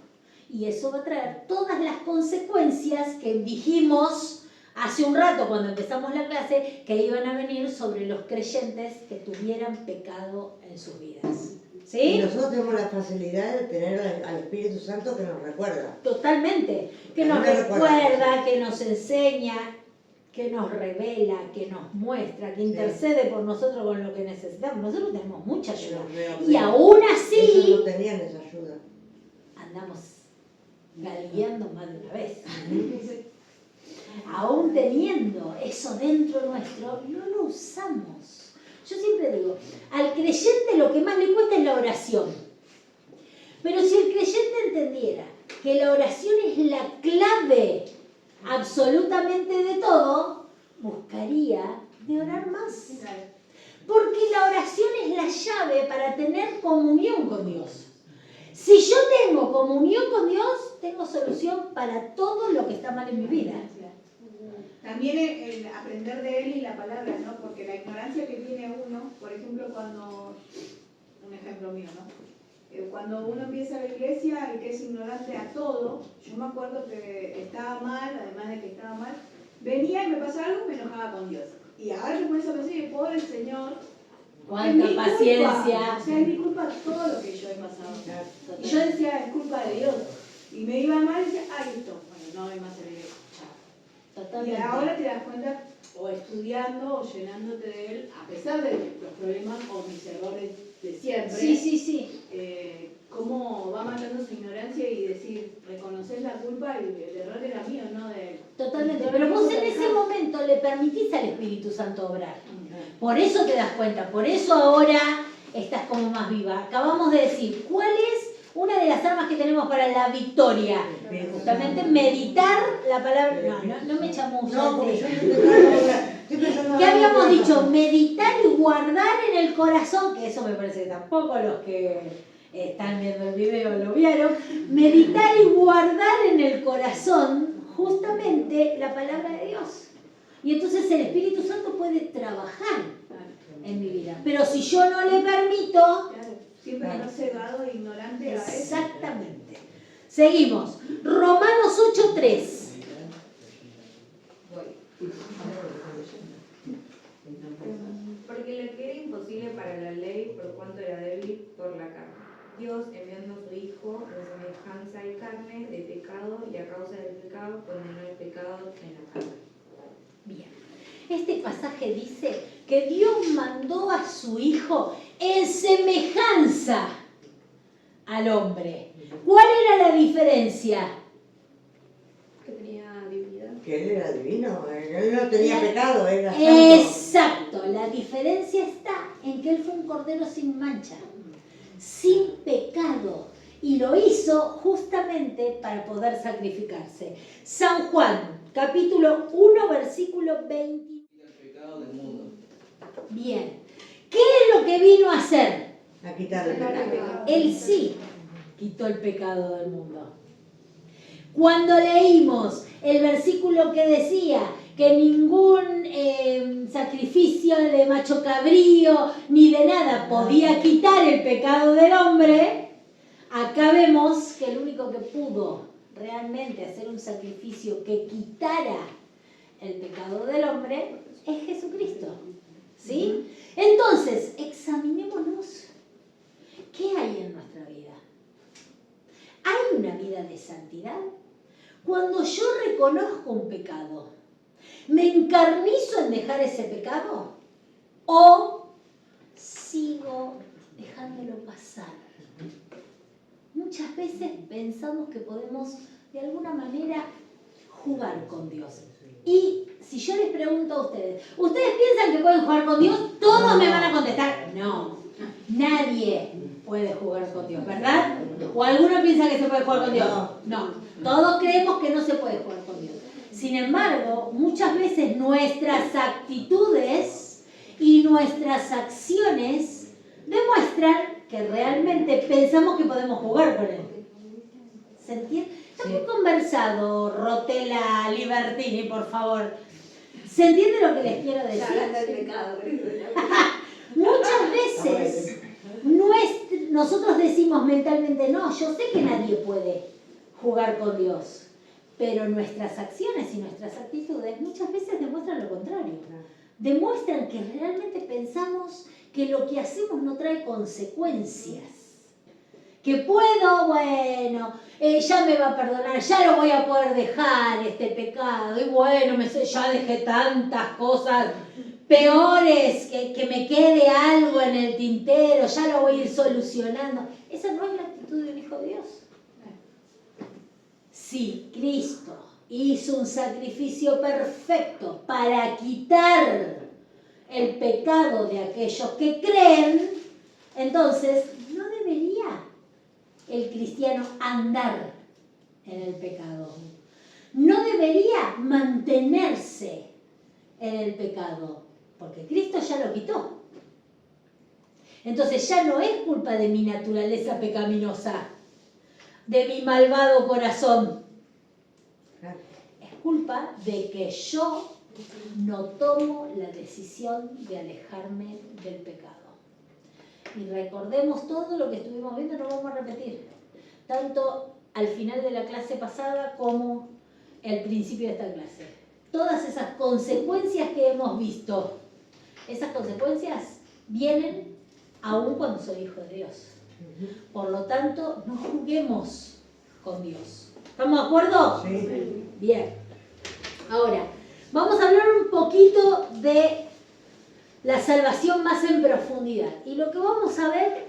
Y eso va a traer todas las consecuencias que dijimos hace un rato cuando empezamos la clase, que iban a venir sobre los creyentes que tuvieran pecado en sus vidas. ¿Sí? Y nosotros tenemos la facilidad de tener al Espíritu Santo que nos recuerda. Totalmente. Que nos recuerda, que nos enseña, que nos revela, que nos muestra, que intercede por nosotros con lo que necesitamos. Nosotros tenemos mucha ayuda. Y aún así, ellos no tenían esa ayuda. Andamos galgueando más de una vez. Aún teniendo eso dentro nuestro, no lo usamos. Yo siempre digo, al creyente lo que más le cuesta es la oración. Pero si el creyente entendiera que la oración es la clave absolutamente de todo, buscaría de orar más. Porque la oración es la llave para tener comunión con Dios. Si yo tengo comunión con Dios, tengo solución para todo lo que está mal en mi vida. También el aprender de él y la palabra, ¿no? Porque la ignorancia que tiene uno, por ejemplo, un ejemplo mío, ¿no? Cuando uno empieza la iglesia, el que es ignorante a todo, yo me acuerdo que estaba mal, además de que estaba mal, venía y me pasaba algo y me enojaba con Dios. Y ahora yo comienzo a pensar, pobre Señor, cuánta paciencia. O sea, es mi culpa todo lo que yo he pasado. Y yo decía, es culpa de Dios. Y me iba mal y decía, listo, bueno, no hay más el Totalmente. Y ahora te das cuenta, o estudiando, o llenándote de él, a pesar de los problemas o mis errores de siempre. Sí. Cómo va matando su ignorancia y decir, reconocer la culpa y el error era mío, no de él. Totalmente, pero vos en ese momento le permitís al Espíritu Santo obrar. Por eso te das cuenta, por eso ahora estás como más viva. Acabamos de decir, ¿cuál es una de las armas que tenemos para la victoria? Justamente meditar la palabra. No me echamos ¿Qué habíamos dicho? Meditar y guardar en el corazón, que eso me parece que tampoco los que están viendo el video lo vieron. Meditar y guardar en el corazón justamente la palabra de Dios. Y entonces el Espíritu Santo puede trabajar en mi vida. Pero si yo no le permito... Siempre no cegado e ignorante a eso. Exactamente. Seguimos. Romanos 8:3. Porque lo que era imposible para la ley, por cuanto era débil por la carne. Dios, enviando a su Hijo en semejanza de carne, de pecado, y a causa del pecado, condenó el pecado en la carne. Bien. Este pasaje dice que Dios mandó a su Hijo en semejanza al hombre. ¿Cuál era la diferencia? Que tenía divinidad. Que él era divino, él no tenía pecado, era santo. Exacto, la diferencia está en que él fue un cordero sin mancha, sin pecado, y lo hizo justamente para poder sacrificarse. San Juan, capítulo 1, versículo 20. El pecado del mundo. Bien, ¿qué es lo que vino a hacer? A quitar el pecado. Él sí quitó el pecado del mundo. Cuando leímos el versículo que decía que ningún sacrificio de macho cabrío ni de nada podía quitar el pecado del hombre, acá vemos que el único que pudo realmente hacer un sacrificio que quitara el pecado del hombre es Jesucristo. ¿Sí? Entonces, examinémonos. ¿Qué hay en nuestra vida? ¿Hay una vida de santidad? Cuando yo reconozco un pecado, ¿me encarnizo en dejar ese pecado? ¿O sigo dejándolo pasar? Muchas veces pensamos que podemos de alguna manera jugar con Dios. Y si yo les pregunto a ustedes, ¿ustedes piensan que pueden jugar con Dios? Todos me van a contestar, no. Nadie puede jugar con Dios, ¿verdad? ¿O alguno piensa que se puede jugar con Dios? No. Todos creemos que no se puede jugar con Dios. Sin embargo, muchas veces nuestras actitudes y nuestras acciones demuestran que realmente pensamos que podemos jugar con Él. ¿Se entiende? Hemos conversado, Rotela Libertini, por favor. ¿Se entiende lo que les quiero decir? Muchas veces nosotros decimos mentalmente, no, yo sé que nadie puede jugar con Dios, pero nuestras acciones y nuestras actitudes muchas veces demuestran lo contrario. Demuestran que realmente pensamos que lo que hacemos no trae consecuencias. Que puedo, bueno, ya me va a perdonar, ya lo voy a poder dejar este pecado, y bueno, ya dejé tantas cosas peores, que me quede algo en el tintero, ya lo voy a ir solucionando. Esa no es la actitud de un hijo de Dios. Sí, Cristo hizo un sacrificio perfecto para quitar el pecado de aquellos que creen, entonces no debería el cristiano andar en el pecado. No debería mantenerse en el pecado, porque Cristo ya lo quitó. Entonces ya no es culpa de mi naturaleza pecaminosa, de mi malvado corazón. Es culpa de que yo no tomo la decisión de alejarme del pecado. Y recordemos todo lo que estuvimos viendo, no vamos a repetir, tanto al final de la clase pasada como al principio de esta clase. Todas esas consecuencias que hemos visto, esas consecuencias vienen aún cuando soy hijo de Dios. Por lo tanto, no juguemos con Dios. ¿Estamos de acuerdo? Sí. Bien. Ahora, vamos a hablar un poquito de la salvación más en profundidad. Y lo que vamos a ver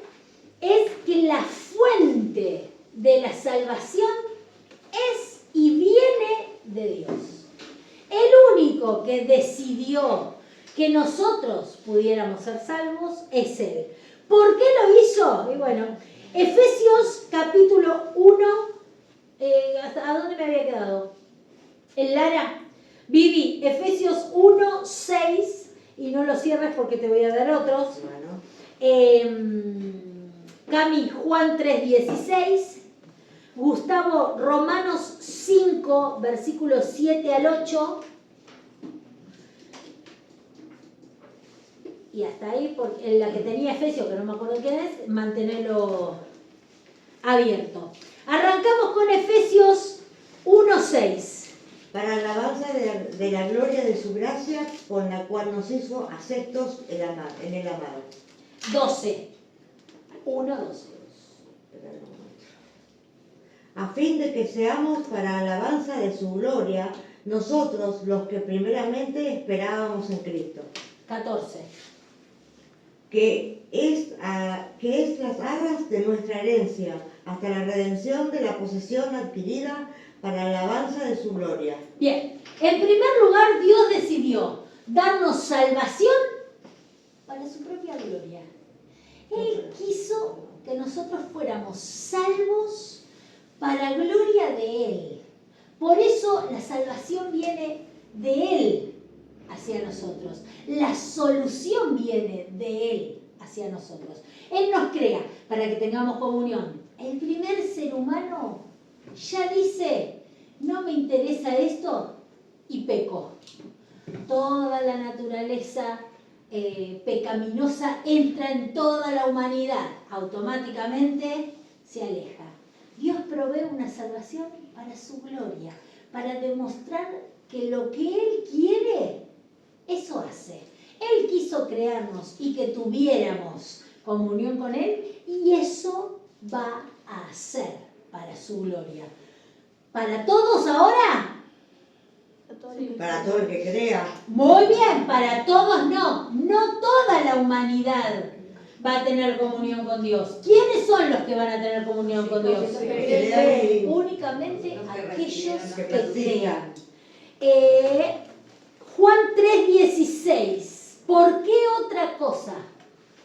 es que la fuente de la salvación es y viene de Dios. El único que decidió que nosotros pudiéramos ser salvos es Él. ¿Por qué lo hizo? Y bueno, Efesios capítulo 1, ¿a dónde me había quedado? En Lara. Vivi, Efesios 1, 6, y no lo cierres porque te voy a dar otros. Cami, Juan 3, 16. Gustavo, Romanos 5, versículos 7 al 8. Y hasta ahí, porque en la que tenía Efesios, que no me acuerdo quién es, mantenerlo abierto. Arrancamos con Efesios 1, 6. Para alabanza de la gloria de su gracia, con la cual nos hizo aceptos en el amado. 12. 1, 12. A fin de que seamos para alabanza de su gloria, nosotros los que primeramente esperábamos en Cristo. 14. Que es las arras de nuestra herencia, hasta la redención de la posesión adquirida para alabanza de su gloria. Bien, en primer lugar Dios decidió darnos salvación para su propia gloria. Él quiso que nosotros fuéramos salvos para gloria de Él. Por eso la salvación viene de Él hacia nosotros. La solución viene de Él hacia nosotros. Él nos crea para que tengamos comunión. El primer ser humano ya dice, no me interesa esto y peco. Toda la naturaleza pecaminosa entra en toda la humanidad. Automáticamente se aleja. Dios provee una salvación para su gloria, para demostrar que lo que Él quiere, eso hace. Él quiso crearnos y que tuviéramos comunión con Él, y eso va a hacer para su gloria. ¿Para todos ahora? Para todo el que crea. Muy bien, para todos no. No toda la humanidad va a tener comunión con Dios. ¿Quiénes son los que van a tener comunión con Dios? Únicamente aquellos que crean. Juan 3:16. ¿Por qué otra cosa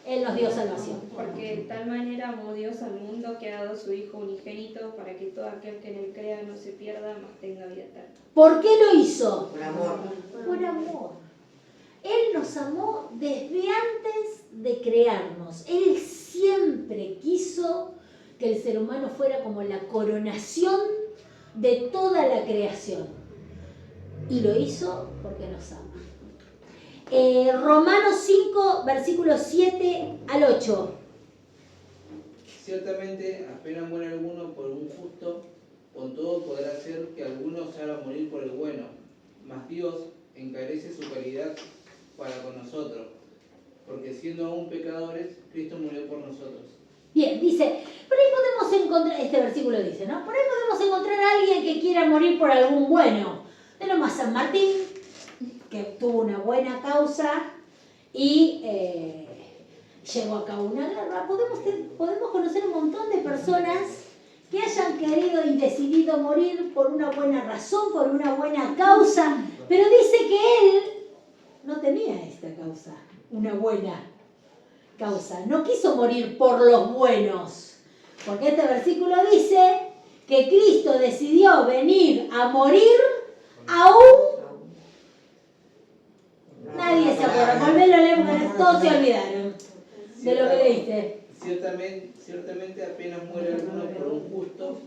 Él nos dio salvación? Porque de tal manera amó Dios al mundo que ha dado a su Hijo unigénito para que todo aquel que en él crea no se pierda, mas tenga vida eterna. ¿Por qué lo hizo? Por amor. Por amor. Él nos amó desde antes de crearnos. Él siempre quiso que el ser humano fuera como la coronación de toda la creación. Y lo hizo porque nos ama. Romanos 5, versículos 7 al 8. Ciertamente, apenas muere alguno por un justo, con todo podrá hacer que alguno se haga morir por el bueno. Mas Dios encarece su caridad para con nosotros, porque siendo aún pecadores, Cristo murió por nosotros. Bien, dice, por ahí podemos encontrar, este versículo dice, ¿no? Por ahí podemos encontrar a alguien que quiera morir por algún bueno. Tenemos a San Martín, que tuvo una buena causa y llevó a cabo una guerra. Podemos conocer un montón de personas que hayan querido y decidido morir por una buena razón, por una buena causa, pero dice que él no tenía esta causa, una buena causa. No quiso morir por los buenos, porque este versículo dice que Cristo decidió venir a morir aún. Nadie se acuerda, volvelo a leer porque todos se olvidaron de lo que leíste. Ciertamente apenas muere alguno por un justo,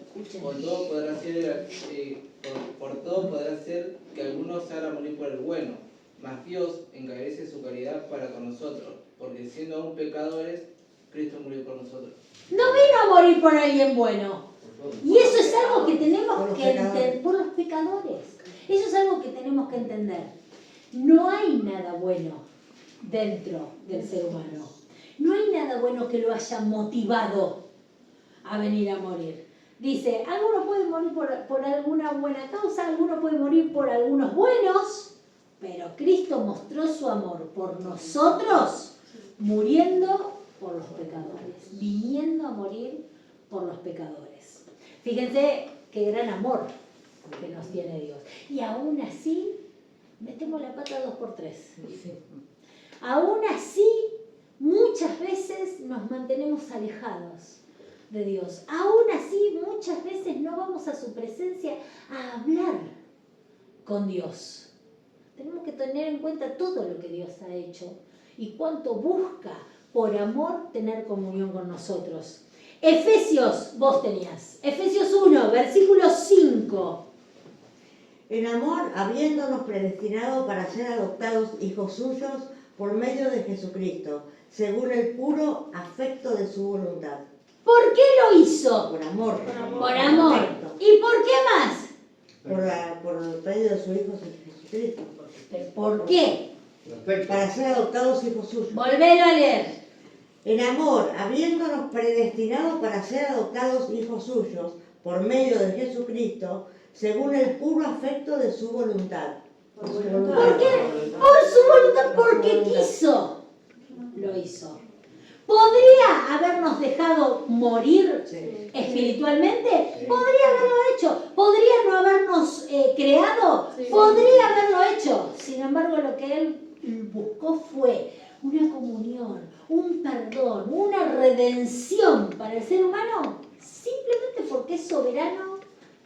por todo podrá hacer que alguno se haga morir por el bueno. Mas Dios encarece su caridad para con nosotros, porque siendo aún pecadores, Cristo murió por nosotros. No vino a morir por alguien bueno. Y eso es algo que tenemos que entender, por los pecadores. Eso es algo que tenemos que entender. No hay nada bueno dentro del ser humano. No hay nada bueno que lo haya motivado a venir a morir. Dice, algunos pueden morir por alguna buena causa, algunos pueden morir por algunos buenos, pero Cristo mostró su amor por nosotros muriendo por los pecadores, viniendo a morir por los pecadores. Fíjense qué gran amor que nos tiene Dios. Y aún así, metemos la pata 2x3. Aún así, muchas veces nos mantenemos alejados de Dios. Aún así, muchas veces no vamos a su presencia a hablar con Dios. Tenemos que tener en cuenta todo lo que Dios ha hecho y cuánto busca por amor tener comunión con nosotros. Efesios, vos tenías. Efesios 1, versículo 5. En amor, habiéndonos predestinado para ser adoptados hijos suyos por medio de Jesucristo, según el puro afecto de su voluntad. ¿Por qué lo hizo? Por amor. Por amor. ¿Y por qué más? Por medio de su Hijo Jesucristo. ¿Por qué? Para ser adoptados hijos suyos. Volvelo a leer. En amor, habiéndonos predestinado para ser adoptados hijos suyos por medio de Jesucristo, según el puro afecto de su voluntad. ¿Por qué? Por su voluntad, porque quiso. Lo hizo. ¿Podría habernos dejado morir espiritualmente? Podría haberlo hecho. ¿Podría no habernos creado? Podría haberlo hecho. Sin embargo, lo que él buscó fue una comunión, un perdón, una redención para el ser humano, simplemente porque es soberano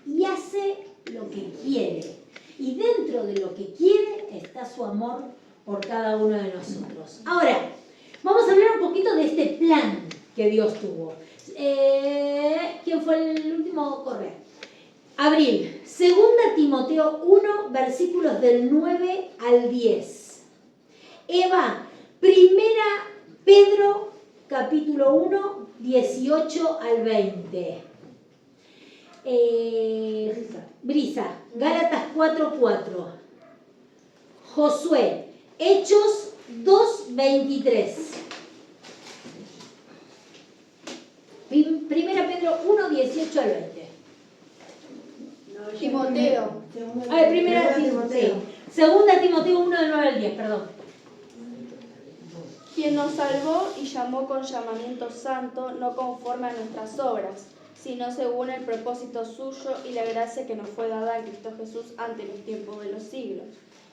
y hace lo que quiere. Y dentro de lo que quiere está su amor por cada uno de nosotros. Ahora, vamos a hablar un poquito de este plan que Dios tuvo. ¿Quién fue el último? Corre. Abril. 2 Timoteo 1, versículos del 9 al 10. Eva, 1 Pedro, capítulo 1, 18 al 20. Brisa, Gálatas 4:4. Josué, Hechos 2:23. 1 Pedro 1, 18 al 20. Timoteo. Primera Timoteo. Segunda Timoteo 1, del 9 al 10, perdón. Quien nos salvó y llamó con llamamiento santo, no conforme a nuestras obras, sino según el propósito suyo y la gracia que nos fue dada en Cristo Jesús ante los tiempos de los siglos,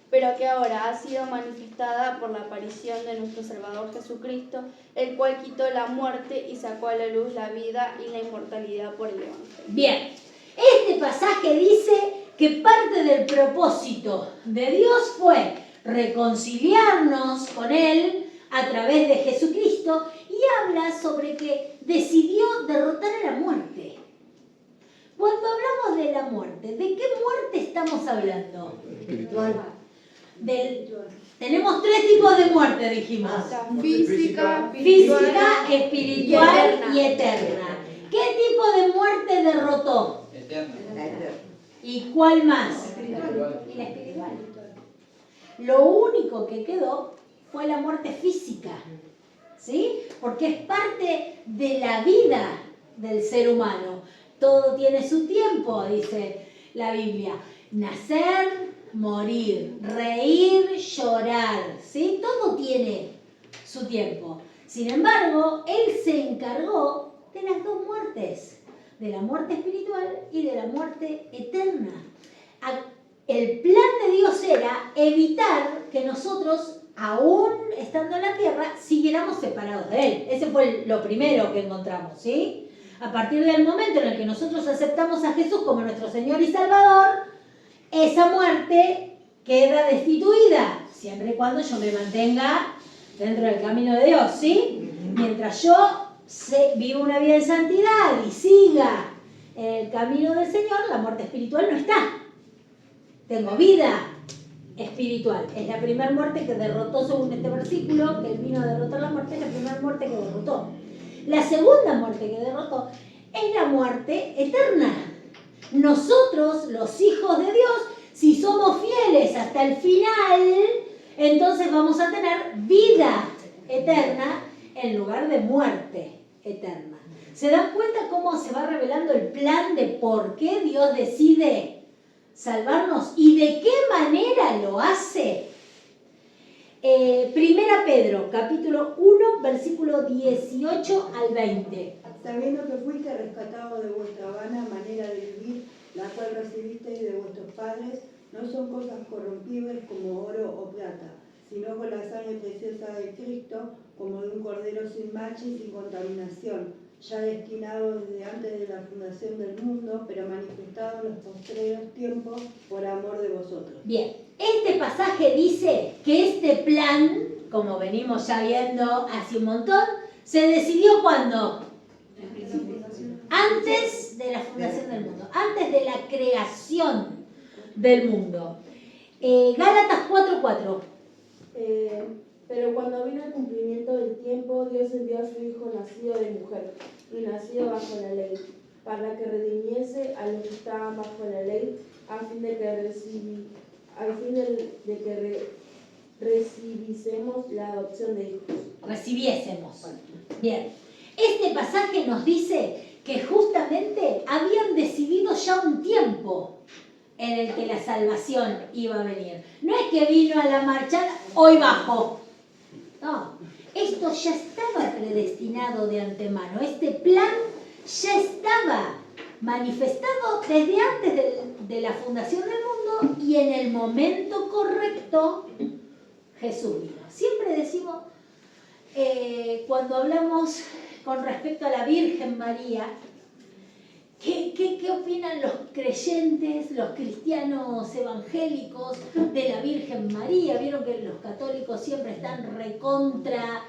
pero que ahora ha sido manifestada por la aparición de nuestro Salvador Jesucristo, el cual quitó la muerte y sacó a la luz la vida y la inmortalidad por el Evangelio. Bien, este pasaje dice que parte del propósito de Dios fue reconciliarnos con Él a través de Jesucristo y habla sobre que decidió derrotar a la muerte. Cuando hablamos tipos de la muerte. ¿De qué muerte estamos hablando? Espiritual. Tenemos 3 tipos de muerte, dijimos. Física, Espiritual y eterna. ¿Qué tipo de muerte derrotó? Eterna. ¿Y cuál más? Y la espiritual. Lo único que quedó fue la muerte física, ¿sí? Porque es parte de la vida del ser humano. Todo tiene su tiempo, dice la Biblia. Nacer, morir, reír, llorar, ¿sí? Todo tiene su tiempo. Sin embargo, Él se encargó de las 2 muertes, de la muerte espiritual y de la muerte eterna. El plan de Dios era evitar que nosotros, aún estando en la tierra, siguiéramos separados de Él. Ese fue lo primero que encontramos, ¿sí? A partir del momento en el que nosotros aceptamos a Jesús como nuestro Señor y Salvador, esa muerte queda destituida, siempre y cuando yo me mantenga dentro del camino de Dios, ¿sí? Mientras yo vivo una vida de santidad y siga el camino del Señor, la muerte espiritual no está. Tengo vida espiritual. Es la primera muerte que derrotó, según este versículo, que Él vino a derrotar la muerte, es la primera muerte que derrotó. La segunda muerte que derrotó es la muerte eterna. Nosotros, los hijos de Dios, si somos fieles hasta el final, entonces vamos a tener vida eterna en lugar de muerte eterna. ¿Se dan cuenta cómo se va revelando el plan de por qué Dios decide salvarnos y de qué manera lo hace? Primera Pedro, capítulo 1, versículo 18 al 20. Sabiendo que fuiste rescatado de vuestra vana manera de vivir, la cual recibisteis de vuestros padres, no son cosas corrompibles como oro o plata, sino con la sangre preciosa de Cristo, como de un cordero sin mancha y sin contaminación, ya destinado desde antes de la fundación del mundo, pero manifestado en los postreros tiempos por amor de vosotros. Bien, este pasaje dice que este plan, como venimos ya viendo hace un montón, se decidió ¿cuándo? Antes de la fundación del mundo, antes de la creación del mundo. Gálatas 4:4. Pero cuando vino el cumplimiento del tiempo, Dios envió a su Hijo nacido de mujer y nacido bajo la ley, para que redimiese a los que estaban bajo la ley, a fin de que recibiésemos la adopción de hijos. Recibiésemos. Bien. Este pasaje nos dice que justamente habían decidido ya un tiempo en el que la salvación iba a venir. No es que vino a la marcha, hoy bajó. No, esto ya estaba predestinado de antemano. Este plan ya estaba manifestado desde antes de la fundación del mundo y en el momento correcto Jesús vino. Siempre decimos, cuando hablamos con respecto a la Virgen María, ¿qué opinan los creyentes, los cristianos evangélicos de la Virgen María? Vieron que los católicos siempre están recontra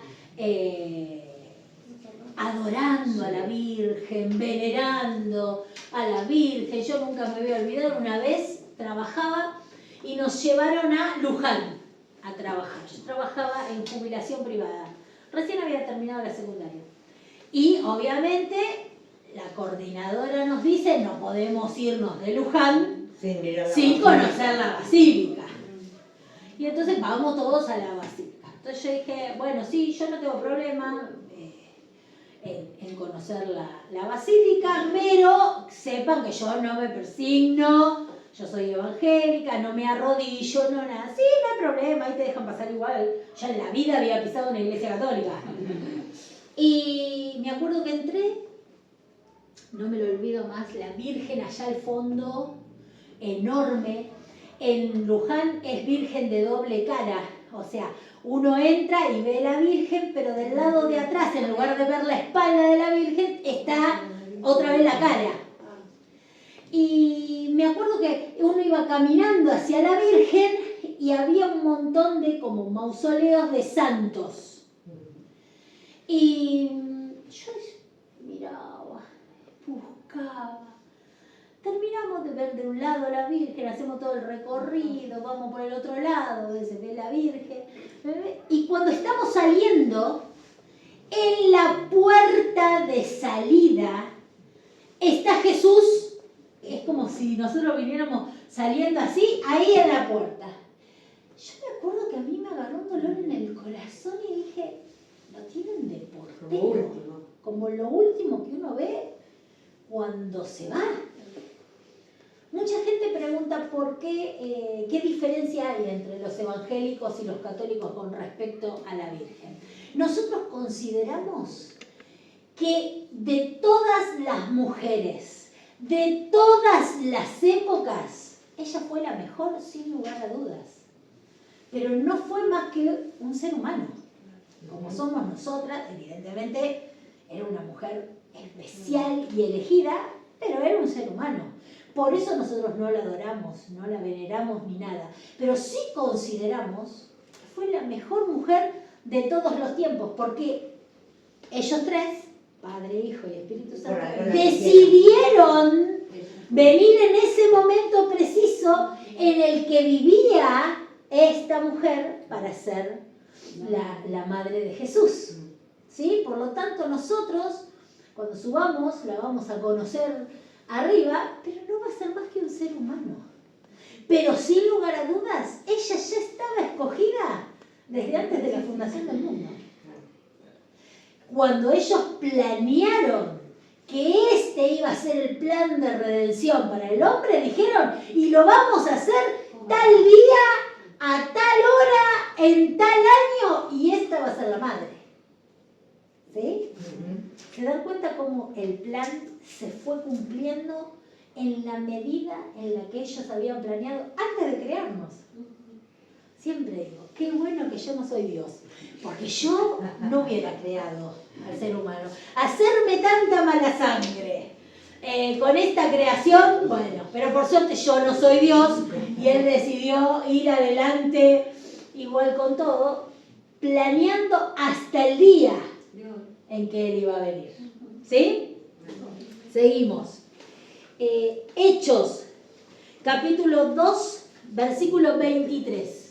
adorando a la Virgen, venerando a la Virgen. Yo nunca me voy a olvidar, una vez trabajaba y nos llevaron a Luján a trabajar. Yo trabajaba en jubilación privada. Recién había terminado la secundaria. Y obviamente la coordinadora nos dice, no podemos irnos de Luján sin conocer la basílica. Y entonces vamos todos a la basílica. Entonces yo dije, bueno, sí, yo no tengo problema en conocer la basílica, pero sepan que yo no me persigno, yo soy evangélica, no me arrodillo, no nada. Sí, no hay problema, ahí te dejan pasar igual. Ya en la vida había pisado una iglesia católica. Y me acuerdo que entré, no me lo olvido más, la Virgen allá al fondo, enorme. En Luján es Virgen de doble cara, o sea, uno entra y ve la Virgen, pero del lado de atrás, en lugar de ver la espalda de la Virgen, está otra vez la cara. Y me acuerdo que uno iba caminando hacia la Virgen y había un montón de como mausoleos de santos. Y yo miraba, buscaba, terminamos de ver de un lado la Virgen, hacemos todo el recorrido, vamos por el otro lado, se ve la Virgen. Y cuando estamos saliendo, en la puerta de salida está Jesús. Es como si nosotros viniéramos saliendo así, ahí en la puerta. Yo me acuerdo que a mí me agarró un dolor en el corazón y dije, lo tienen de portero, como lo último que uno ve cuando se va. Mucha gente pregunta por qué, qué diferencia hay entre los evangélicos y los católicos con respecto a la Virgen. Nosotros consideramos que de todas las mujeres, de todas las épocas, ella fue la mejor sin lugar a dudas. Pero no fue más que un ser humano. Como somos nosotras, evidentemente era una mujer especial y elegida, pero era un ser humano. Por eso nosotros no la adoramos, no la veneramos ni nada. Pero sí consideramos que fue la mejor mujer de todos los tiempos, porque ellos tres, Padre, Hijo y Espíritu Santo, decidieron venir en ese momento preciso en el que vivía esta mujer para ser la madre de Jesús. ¿Sí? Por lo tanto, nosotros, cuando subamos, la vamos a conocer arriba, pero no va a ser más que un ser humano. Pero sin lugar a dudas, ella ya estaba escogida desde antes de la fundación del mundo. Cuando ellos planearon que este iba a ser el plan de redención para el hombre, dijeron, y lo vamos a hacer tal día, a tal hora, en tal año, y esta va a ser la madre. ¿Sí? ¿Se dan cuenta cómo el plan se fue cumpliendo en la medida en la que ellos habían planeado antes de crearnos? Siempre digo, qué bueno que yo no soy Dios, porque yo no hubiera creado al ser humano. Hacerme tanta mala sangre con esta creación, bueno, pero por suerte yo no soy Dios y Él decidió ir adelante igual con todo, planeando hasta el día en que Él iba a venir. ¿Sí? Seguimos. Hechos, capítulo 2, versículo 23.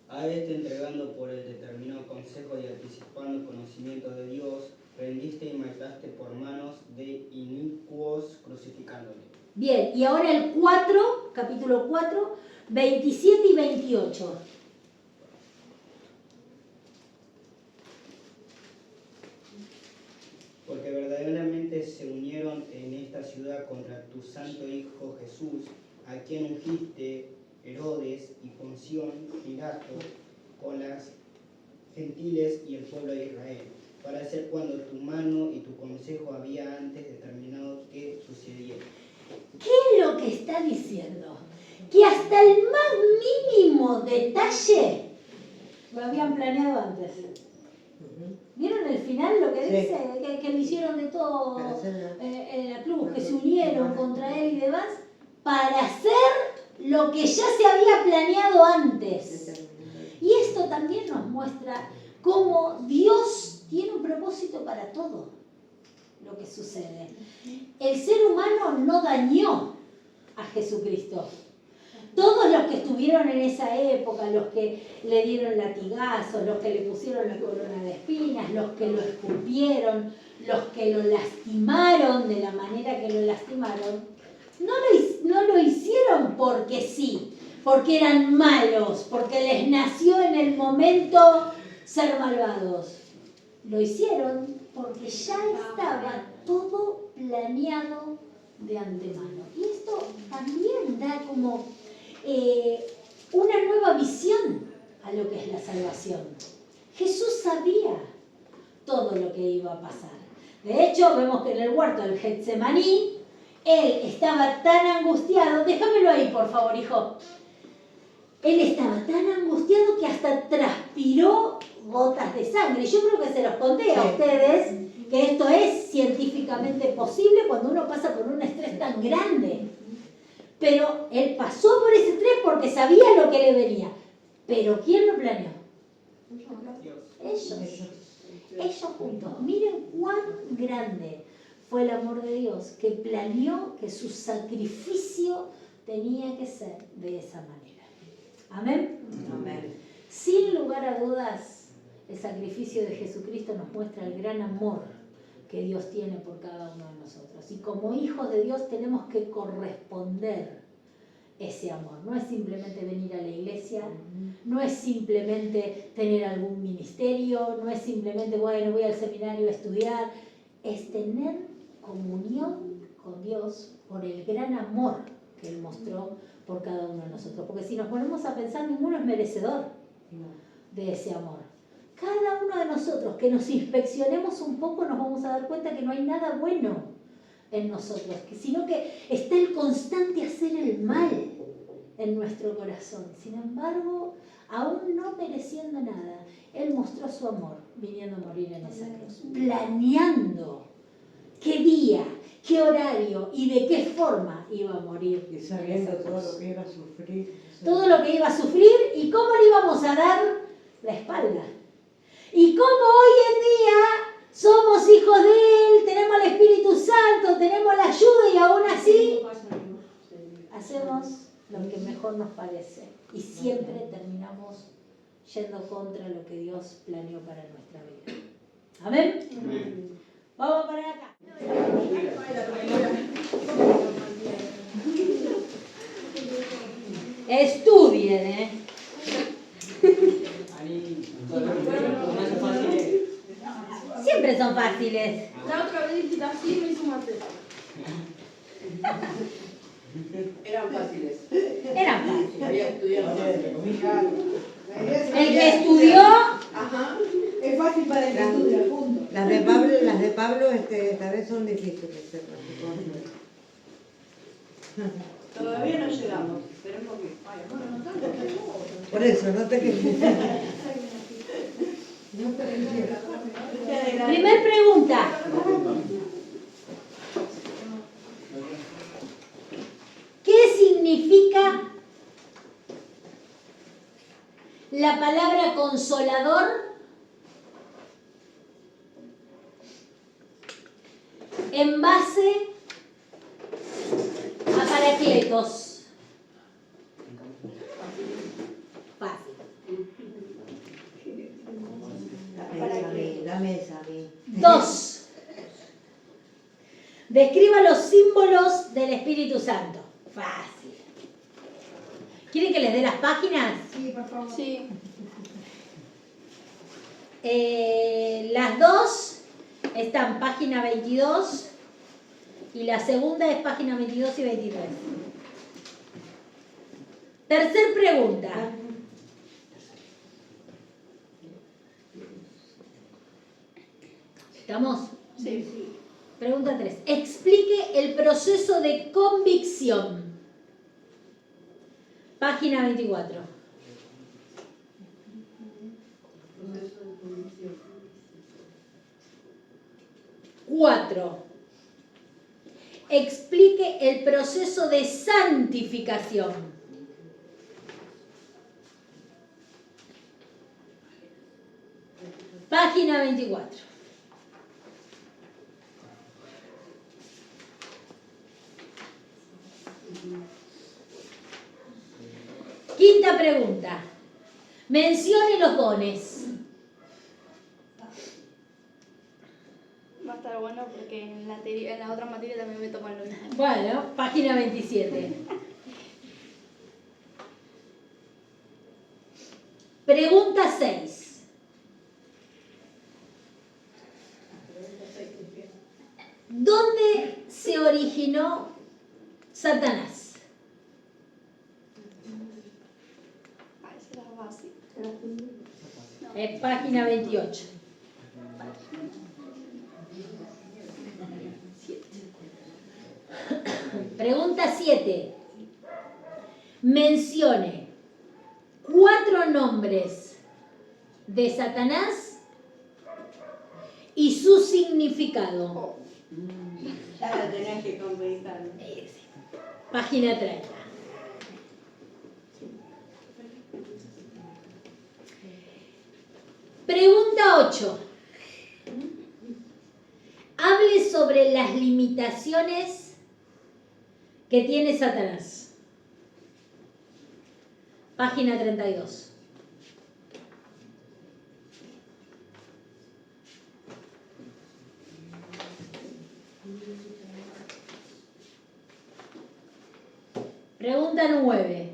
A este entregando por el determinado consejo y anticipando conocimiento de Dios, rendiste y mataste por manos de inicuos crucificándole. Bien, y ahora el 4, capítulo 4, 27 y 28. Porque verdaderamente se unieron en esta ciudad contra tu santo Hijo Jesús, a quien ungiste Herodes y Ponción Pilato con las gentiles y el pueblo de Israel, para hacer cuando tu mano y tu consejo había antes determinado que sucediera. ¿Qué es lo que está diciendo? Que hasta el más mínimo detalle lo habían planeado antes. ¿Vieron el final lo que dice? Que lo hicieron de todo en la cruz, que se unieron contra él y demás, para hacer lo que ya se había planeado antes. Y esto también nos muestra cómo Dios tiene un propósito para todo lo que sucede. El ser humano no dañó a Jesucristo. Todos los que estuvieron en esa época, los que le dieron latigazos, los que le pusieron la corona de espinas, los que lo escupieron, los que lo lastimaron de la manera que lo lastimaron, no lo hicieron porque sí, porque eran malos, porque les nació en el momento ser malvados. Lo hicieron porque ya estaba todo planeado de antemano. Y esto también da como una nueva visión a lo que es la salvación. Jesús sabía todo lo que iba a pasar. De hecho, vemos que en el huerto del Getsemaní, Él estaba tan angustiado, déjamelo ahí por favor, hijo. Él estaba tan angustiado que hasta transpiró gotas de sangre. Yo creo que se los conté a ustedes que esto es científicamente posible cuando uno pasa por un estrés tan grande. Pero él pasó por ese estrés porque sabía lo que le venía. Pero ¿quién lo planeó? Ellos juntos. Miren cuán grande fue el amor de Dios, que planeó que su sacrificio tenía que ser de esa manera. ¿Amén? Amén. Sin lugar a dudas, el sacrificio de Jesucristo nos muestra el gran amor que Dios tiene por cada uno de nosotros. Y como hijos de Dios tenemos que corresponder ese amor. No es simplemente venir a la iglesia, no es simplemente tener algún ministerio, no es simplemente, bueno, voy al seminario a estudiar. Es tener comunión con Dios por el gran amor que Él mostró por cada uno de nosotros. Porque si nos ponemos a pensar, ninguno es merecedor de ese amor. Cada uno de nosotros que nos inspeccionemos un poco nos vamos a dar cuenta que no hay nada bueno en nosotros, sino que está el constante hacer el mal en nuestro corazón. Sin embargo, aún no mereciendo nada, Él mostró su amor viniendo a morir en esa cruz, planeando qué día, qué horario y de qué forma iba a morir. Y sabiendo todo lo que iba a sufrir. Todo lo que iba a sufrir y cómo le íbamos a dar la espalda. Y cómo hoy en día somos hijos de Él, tenemos el Espíritu Santo, tenemos la ayuda y aún así hacemos lo que mejor nos parece. Y siempre terminamos yendo contra lo que Dios planeó para nuestra vida. ¿Amén? Amén. Vamos para acá. Estudien, ¿eh? Siempre son fáciles. La otra vez dijiste así me hizo mate. Eran fáciles. Eran fáciles. Había estudiado El que estudió, Ajá. Es fácil para el que estudia, punto. Las de Pablo esta vez son difíciles. Todavía no llegamos. Esperemos que. Ay, bueno, no tanto. Por eso, no te quejes. primer pregunta. ¿Qué significa la palabra consolador en base a Paracletos? Fácil. Dame esa a mí. 2. Describa los símbolos del Espíritu Santo. Fácil. ¿Quieren que les dé las páginas? Sí, por favor. Sí. Las dos están página 22 y la segunda es página 22 y 23. Tercer pregunta. ¿Estamos? Sí. Pregunta 3. Explique el proceso de convicción. Página 24. 4. Explique el proceso de santificación. Página 24. Quinta pregunta. Mencione los dones. Va a estar bueno porque en la otra materia también me toman lo mismo. Bueno, página 27. Pregunta 6. ¿Dónde se originó Satanás? Esa era fácil. Página 28. 7. Pregunta 7. Mencione 4 nombres de Satanás y su significado. Ya la tenés que completar. Página 30. Pregunta 8. Hable sobre las limitaciones limitaciones que tiene Satanás. Página 32. Pregunta 9.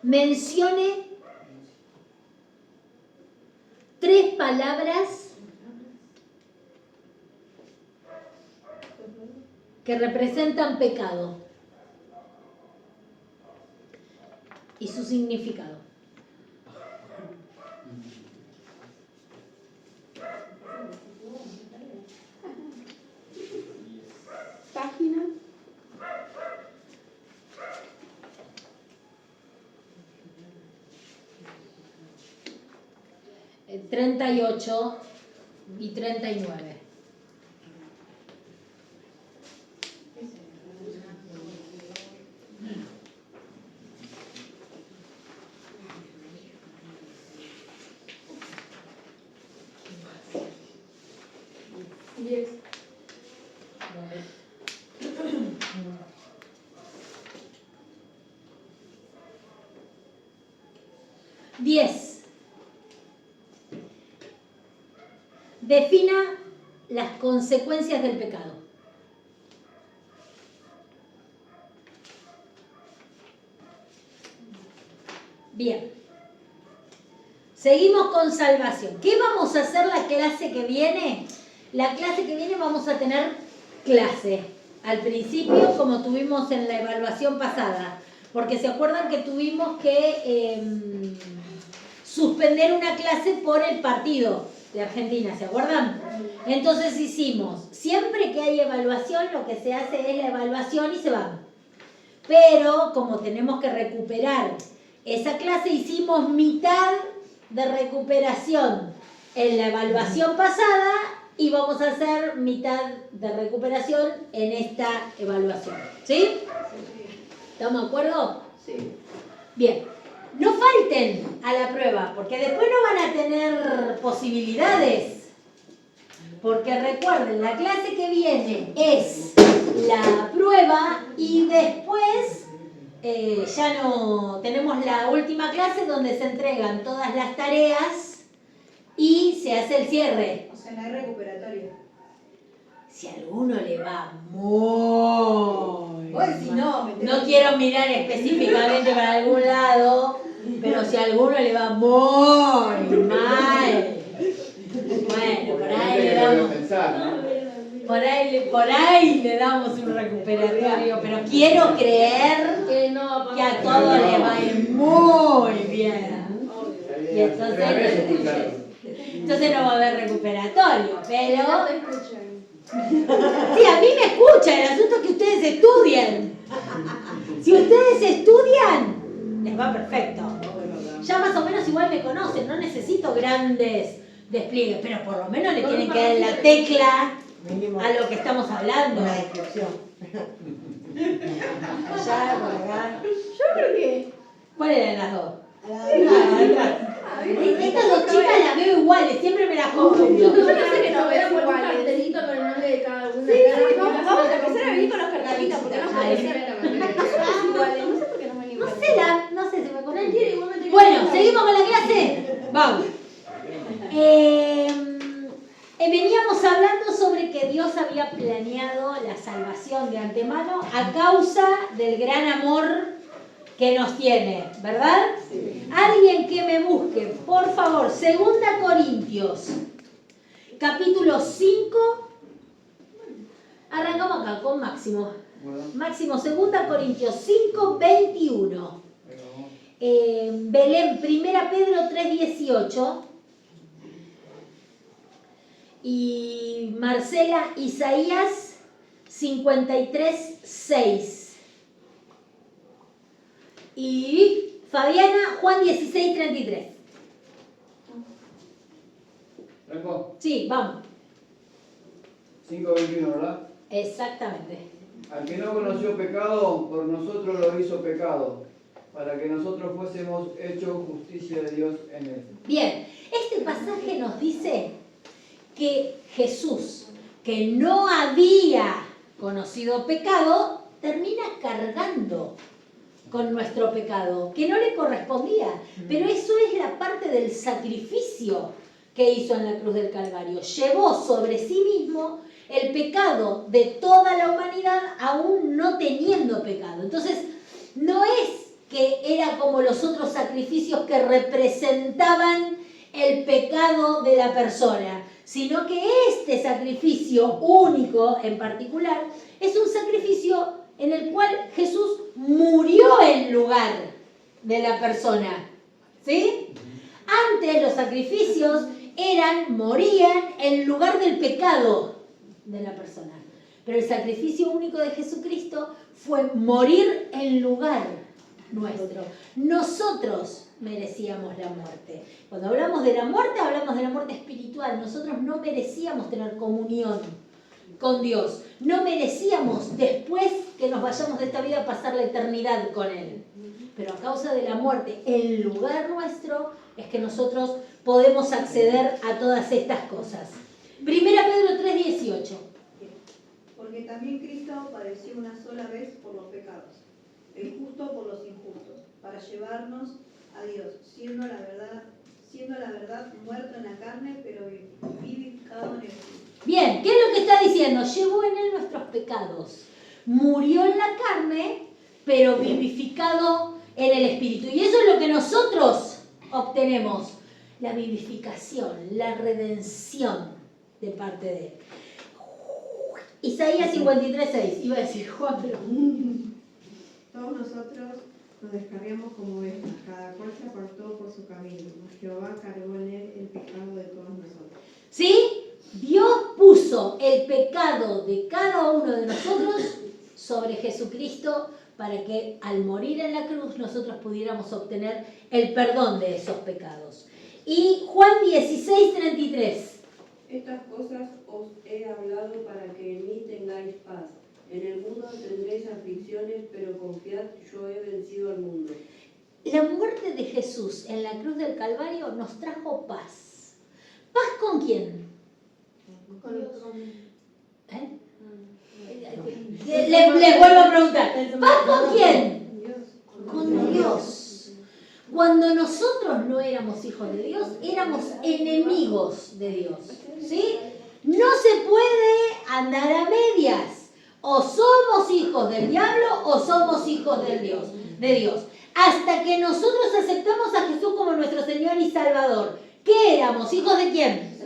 Mencione 3 palabras que representan pecado y su significado. Página 38 y 39. Defina las consecuencias del pecado. Bien. Seguimos con salvación. ¿Qué vamos a hacer la clase que viene? La clase que viene vamos a tener clase. Al principio, como tuvimos en la evaluación pasada. Porque se acuerdan que tuvimos que suspender una clase por el partido de Argentina, ¿se acuerdan? Entonces hicimos, siempre que hay evaluación, lo que se hace es la evaluación y se van. Pero como tenemos que recuperar esa clase, hicimos mitad de recuperación en la evaluación pasada y vamos a hacer mitad de recuperación en esta evaluación. ¿Sí? ¿Estamos de acuerdo? Sí. Bien. No falten a la prueba, porque después no van a tener posibilidades. Porque recuerden, la clase que viene es la prueba y después ya no tenemos la última clase donde se entregan todas las tareas y se hace el cierre. O sea, no hay recuperatorio. Si a alguno le va muy Si no quiero mirar específicamente para algún lado, pero si a alguno le va muy mal, bueno, por ahí le damos, por ahí le damos un recuperatorio, pero quiero creer que a todos les va a ir muy bien. Y entonces no va a haber recuperatorio, pero... Sí, a mí me escuchan, el asunto es que ustedes estudien. Si ustedes estudian, les va perfecto. Ya más o menos igual me conocen, no necesito grandes despliegues, pero por lo menos le tienen que dar la tecla a lo que estamos hablando. Una descripción. Allá, por acá. Yo creo que... ¿Cuál era de las dos? Estas dos chicas las veo iguales, siempre me las confundo. Yo no sé que no veo por un cartelito con el nombre de cada una. Sí, vamos a empezar a venir con los cartelitos, porque no puede ser. Iguales, no sé por qué no ven iguales. No sé, se me confunde. Bueno, seguimos con la clase. Vamos. Veníamos hablando sobre que Dios había planeado la salvación de antemano a causa del gran amor que nos tiene, ¿verdad? Sí. Alguien que me busque, por favor, 2 Corintios, capítulo 5. Arrancamos acá con Máximo. Bueno. Máximo, 2 Corintios 5, 21. Belén, 1 Pedro 3, 18. Y Marcela, Isaías 53, 6. Y Fabiana, Juan 16, 33. ¿Franco? Sí, vamos. 5:21, ¿verdad? Exactamente. Al que no conoció pecado, por nosotros lo hizo pecado, para que nosotros fuésemos hechos justicia de Dios en él. Bien, este pasaje nos dice que Jesús, que no había conocido pecado, termina cargando con nuestro pecado, que no le correspondía. Pero eso es la parte del sacrificio que hizo en la cruz del Calvario. Llevó sobre sí mismo el pecado de toda la humanidad, aún no teniendo pecado. Entonces, no es que era como los otros sacrificios que representaban el pecado de la persona, sino que este sacrificio único en particular es un sacrificio en el cual Jesús murió en lugar de la persona. ¿Sí? Antes los sacrificios morían en lugar del pecado de la persona. Pero el sacrificio único de Jesucristo fue morir en lugar nuestro. Nosotros merecíamos la muerte. Cuando hablamos de la muerte espiritual. Nosotros no merecíamos tener comunión con Dios. No merecíamos, después que nos vayamos de esta vida, pasar la eternidad con Él. Pero a causa de la muerte en lugar nuestro, es que nosotros podemos acceder a todas estas cosas. Primera Pedro 3:18. Porque también Cristo padeció una sola vez por los pecados, el justo por los injustos, para llevarnos a Dios, siendo la verdad muerto en la carne, pero vivificado en el espíritu. Bien, ¿qué es lo que está diciendo? Llevó en Él nuestros pecados, murió en la carne, pero vivificado en el espíritu. Y eso es lo que nosotros obtenemos, la vivificación, la redención de parte de Él. Isaías 53:6. Iba a decir Juan, pero... Todos nosotros nos descarriamos como ovejas, cada cual se apartó por su camino. Jehová cargó en él el pecado de todos nosotros. ¿Sí? Dios puso el pecado de cada uno de nosotros sobre Jesucristo para que al morir en la cruz nosotros pudiéramos obtener el perdón de esos pecados. Y Juan 16:33. Estas cosas os he hablado para que en mí tengáis paz. En el mundo tendréis aflicciones, pero confiad, yo he vencido al mundo. La muerte de Jesús en la cruz del Calvario nos trajo paz. ¿Paz con quién? Con Dios. Les vuelvo a preguntar. ¿Paz con quién? Con Dios. Cuando nosotros no éramos hijos de Dios, éramos enemigos de Dios. ¿Sí? No se puede andar a medias. O somos hijos del diablo o somos hijos de Dios. Hasta que nosotros aceptamos a Jesús como nuestro Señor y Salvador. ¿Qué éramos? ¿Hijos de quién?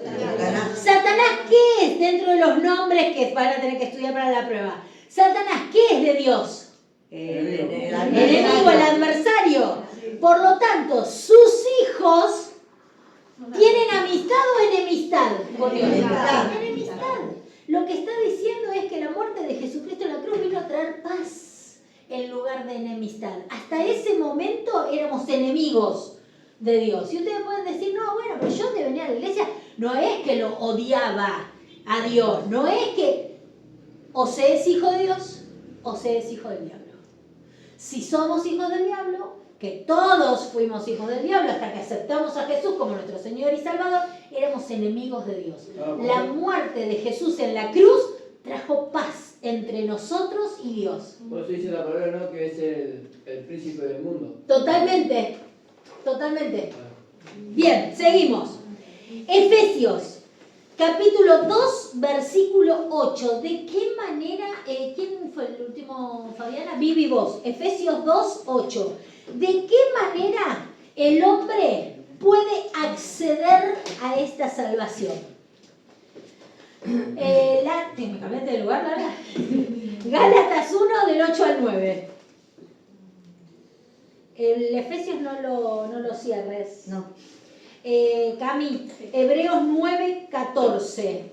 Satanás, ¿qué es dentro de los nombres que van a tener que estudiar para la prueba? Satanás, ¿qué es de Dios? El enemigo, el adversario. Por lo tanto, sus hijos tienen amistad o enemistad con Dios. Enemistad. Lo que está diciendo es que la muerte de Jesucristo en la cruz vino a traer paz en lugar de enemistad. Hasta ese momento éramos enemigos de Dios. Y ustedes pueden decir, no, bueno, pero yo antes venía a la iglesia, no es que lo odiaba a Dios, no es que o se es hijo de Dios o se es hijo del diablo. Si somos hijos del diablo, que todos fuimos hijos del diablo hasta que aceptamos a Jesús como nuestro Señor y Salvador, éramos enemigos de Dios. La muerte de Jesús en la cruz trajo paz entre nosotros y Dios. Por eso dice la palabra, ¿no?, que es el príncipe del mundo. Totalmente. Bien, seguimos. Efesios, capítulo 2, versículo 8. ¿De qué manera, quién fue el último, Fabiana? Vivi vos. Efesios 2, 8. ¿De qué manera el hombre puede acceder a esta salvación? ¿Me cambiaste de lugar, Lara? Gálatas 1, del 8 al 9. El Efesios no lo cierres. No. Cami, Hebreos 9, 14.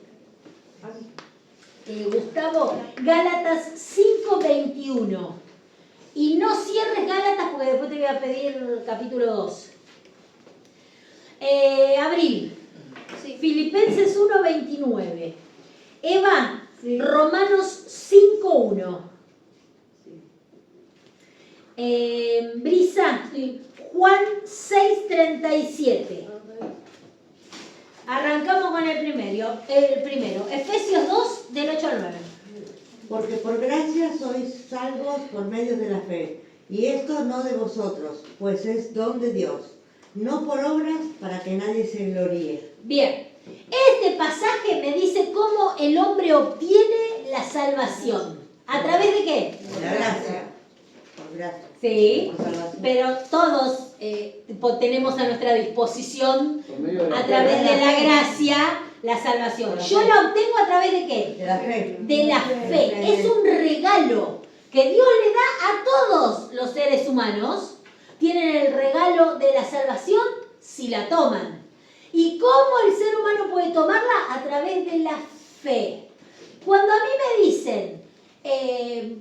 Gustavo, Gálatas 5, 21. Y no cierres Gálatas porque después te voy a pedir capítulo 2. Abril. Sí. Filipenses 1, 29. Eva, sí. Romanos 5, 1. Sí. Brisa, sí. Juan 6, 37. Arrancamos con el primero. Efesios 2, del 8 al 9. Porque por gracia sois salvos por medio de la fe, y esto no de vosotros, pues es don de Dios, no por obras para que nadie se gloríe. Bien, este pasaje me dice cómo el hombre obtiene la salvación. ¿A través de qué? La gracia. Por gracia. Sí, Por salvación. pero todos tenemos a nuestra disposición, Por medio de la a fe. través de la gracia, la salvación. ¿Yo la obtengo a través de qué? De la fe. De la fe. Es un regalo que Dios le da a todos los seres humanos. Tienen el regalo de la salvación si la toman. ¿Y cómo el ser humano puede tomarla? A través de la fe. Cuando a mí me dicen,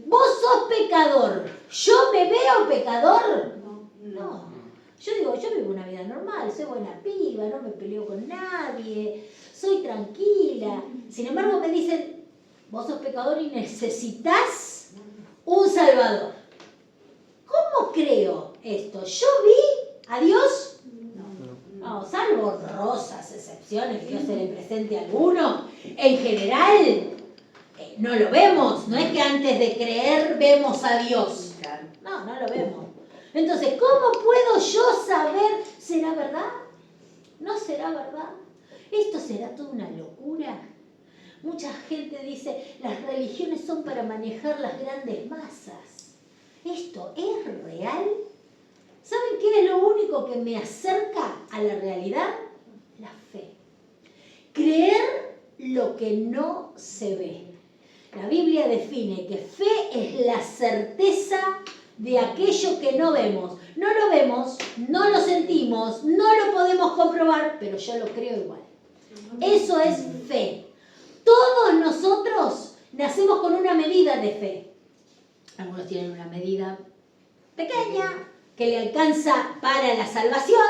vos sos pecador, ¿yo me veo pecador? No. Yo digo, yo vivo una vida normal, soy buena piba, no me peleo con nadie, soy tranquila. Sin embargo me dicen, vos sos pecador y necesitas un salvador. ¿Cómo creo esto? ¿Yo vi a Dios? No, salvo honrosas excepciones, Dios se le presente a alguno. En general, no lo vemos. No es que antes de creer vemos a Dios. No, no lo vemos. Entonces, ¿cómo puedo yo saber? ¿Será verdad? ¿No será verdad? ¿Esto será toda una locura? Mucha gente dice, las religiones son para manejar las grandes masas. ¿Esto es real? ¿Saben qué es lo único que me acerca a la realidad? La fe. Creer lo que no se ve. La Biblia define que fe es la certeza de aquello que no vemos. No lo vemos, no lo sentimos, no lo podemos comprobar, pero yo lo creo igual. Eso es fe. Todos nosotros nacemos con una medida de fe. Algunos tienen una medida pequeña que le alcanza para la salvación,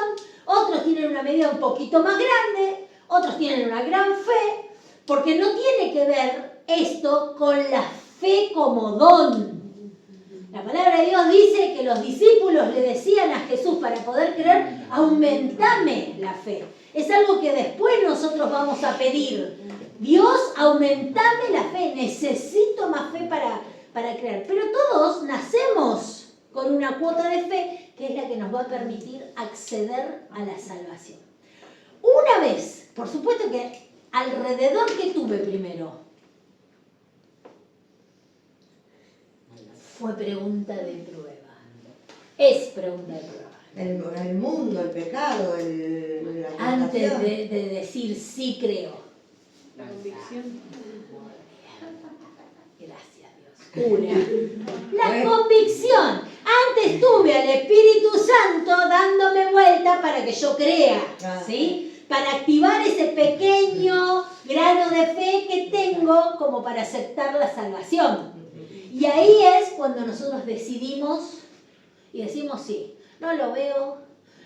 otros tienen una medida un poquito más grande, otros tienen una gran fe, porque no tiene que ver esto con la fe como don. La palabra de Dios dice que los discípulos le decían a Jesús para poder creer, aumentame la fe. Es algo que después nosotros vamos a pedir. Dios, aumentame la fe, necesito más fe para creer. Pero todos nacemos con una cuota de fe que es la que nos va a permitir acceder a la salvación. Una vez, por supuesto que alrededor que tuve primero, fue pregunta de prueba. Es pregunta de prueba. El mundo, el pecado, la tentación. Antes de decir sí creo. La convicción. Gracias Dios. La convicción. Antes tuve al Espíritu Santo dándome vuelta para que yo crea. ¿Sí? Para activar ese pequeño grano de fe que tengo como para aceptar la salvación. Y ahí es cuando nosotros decidimos y decimos sí, no lo veo,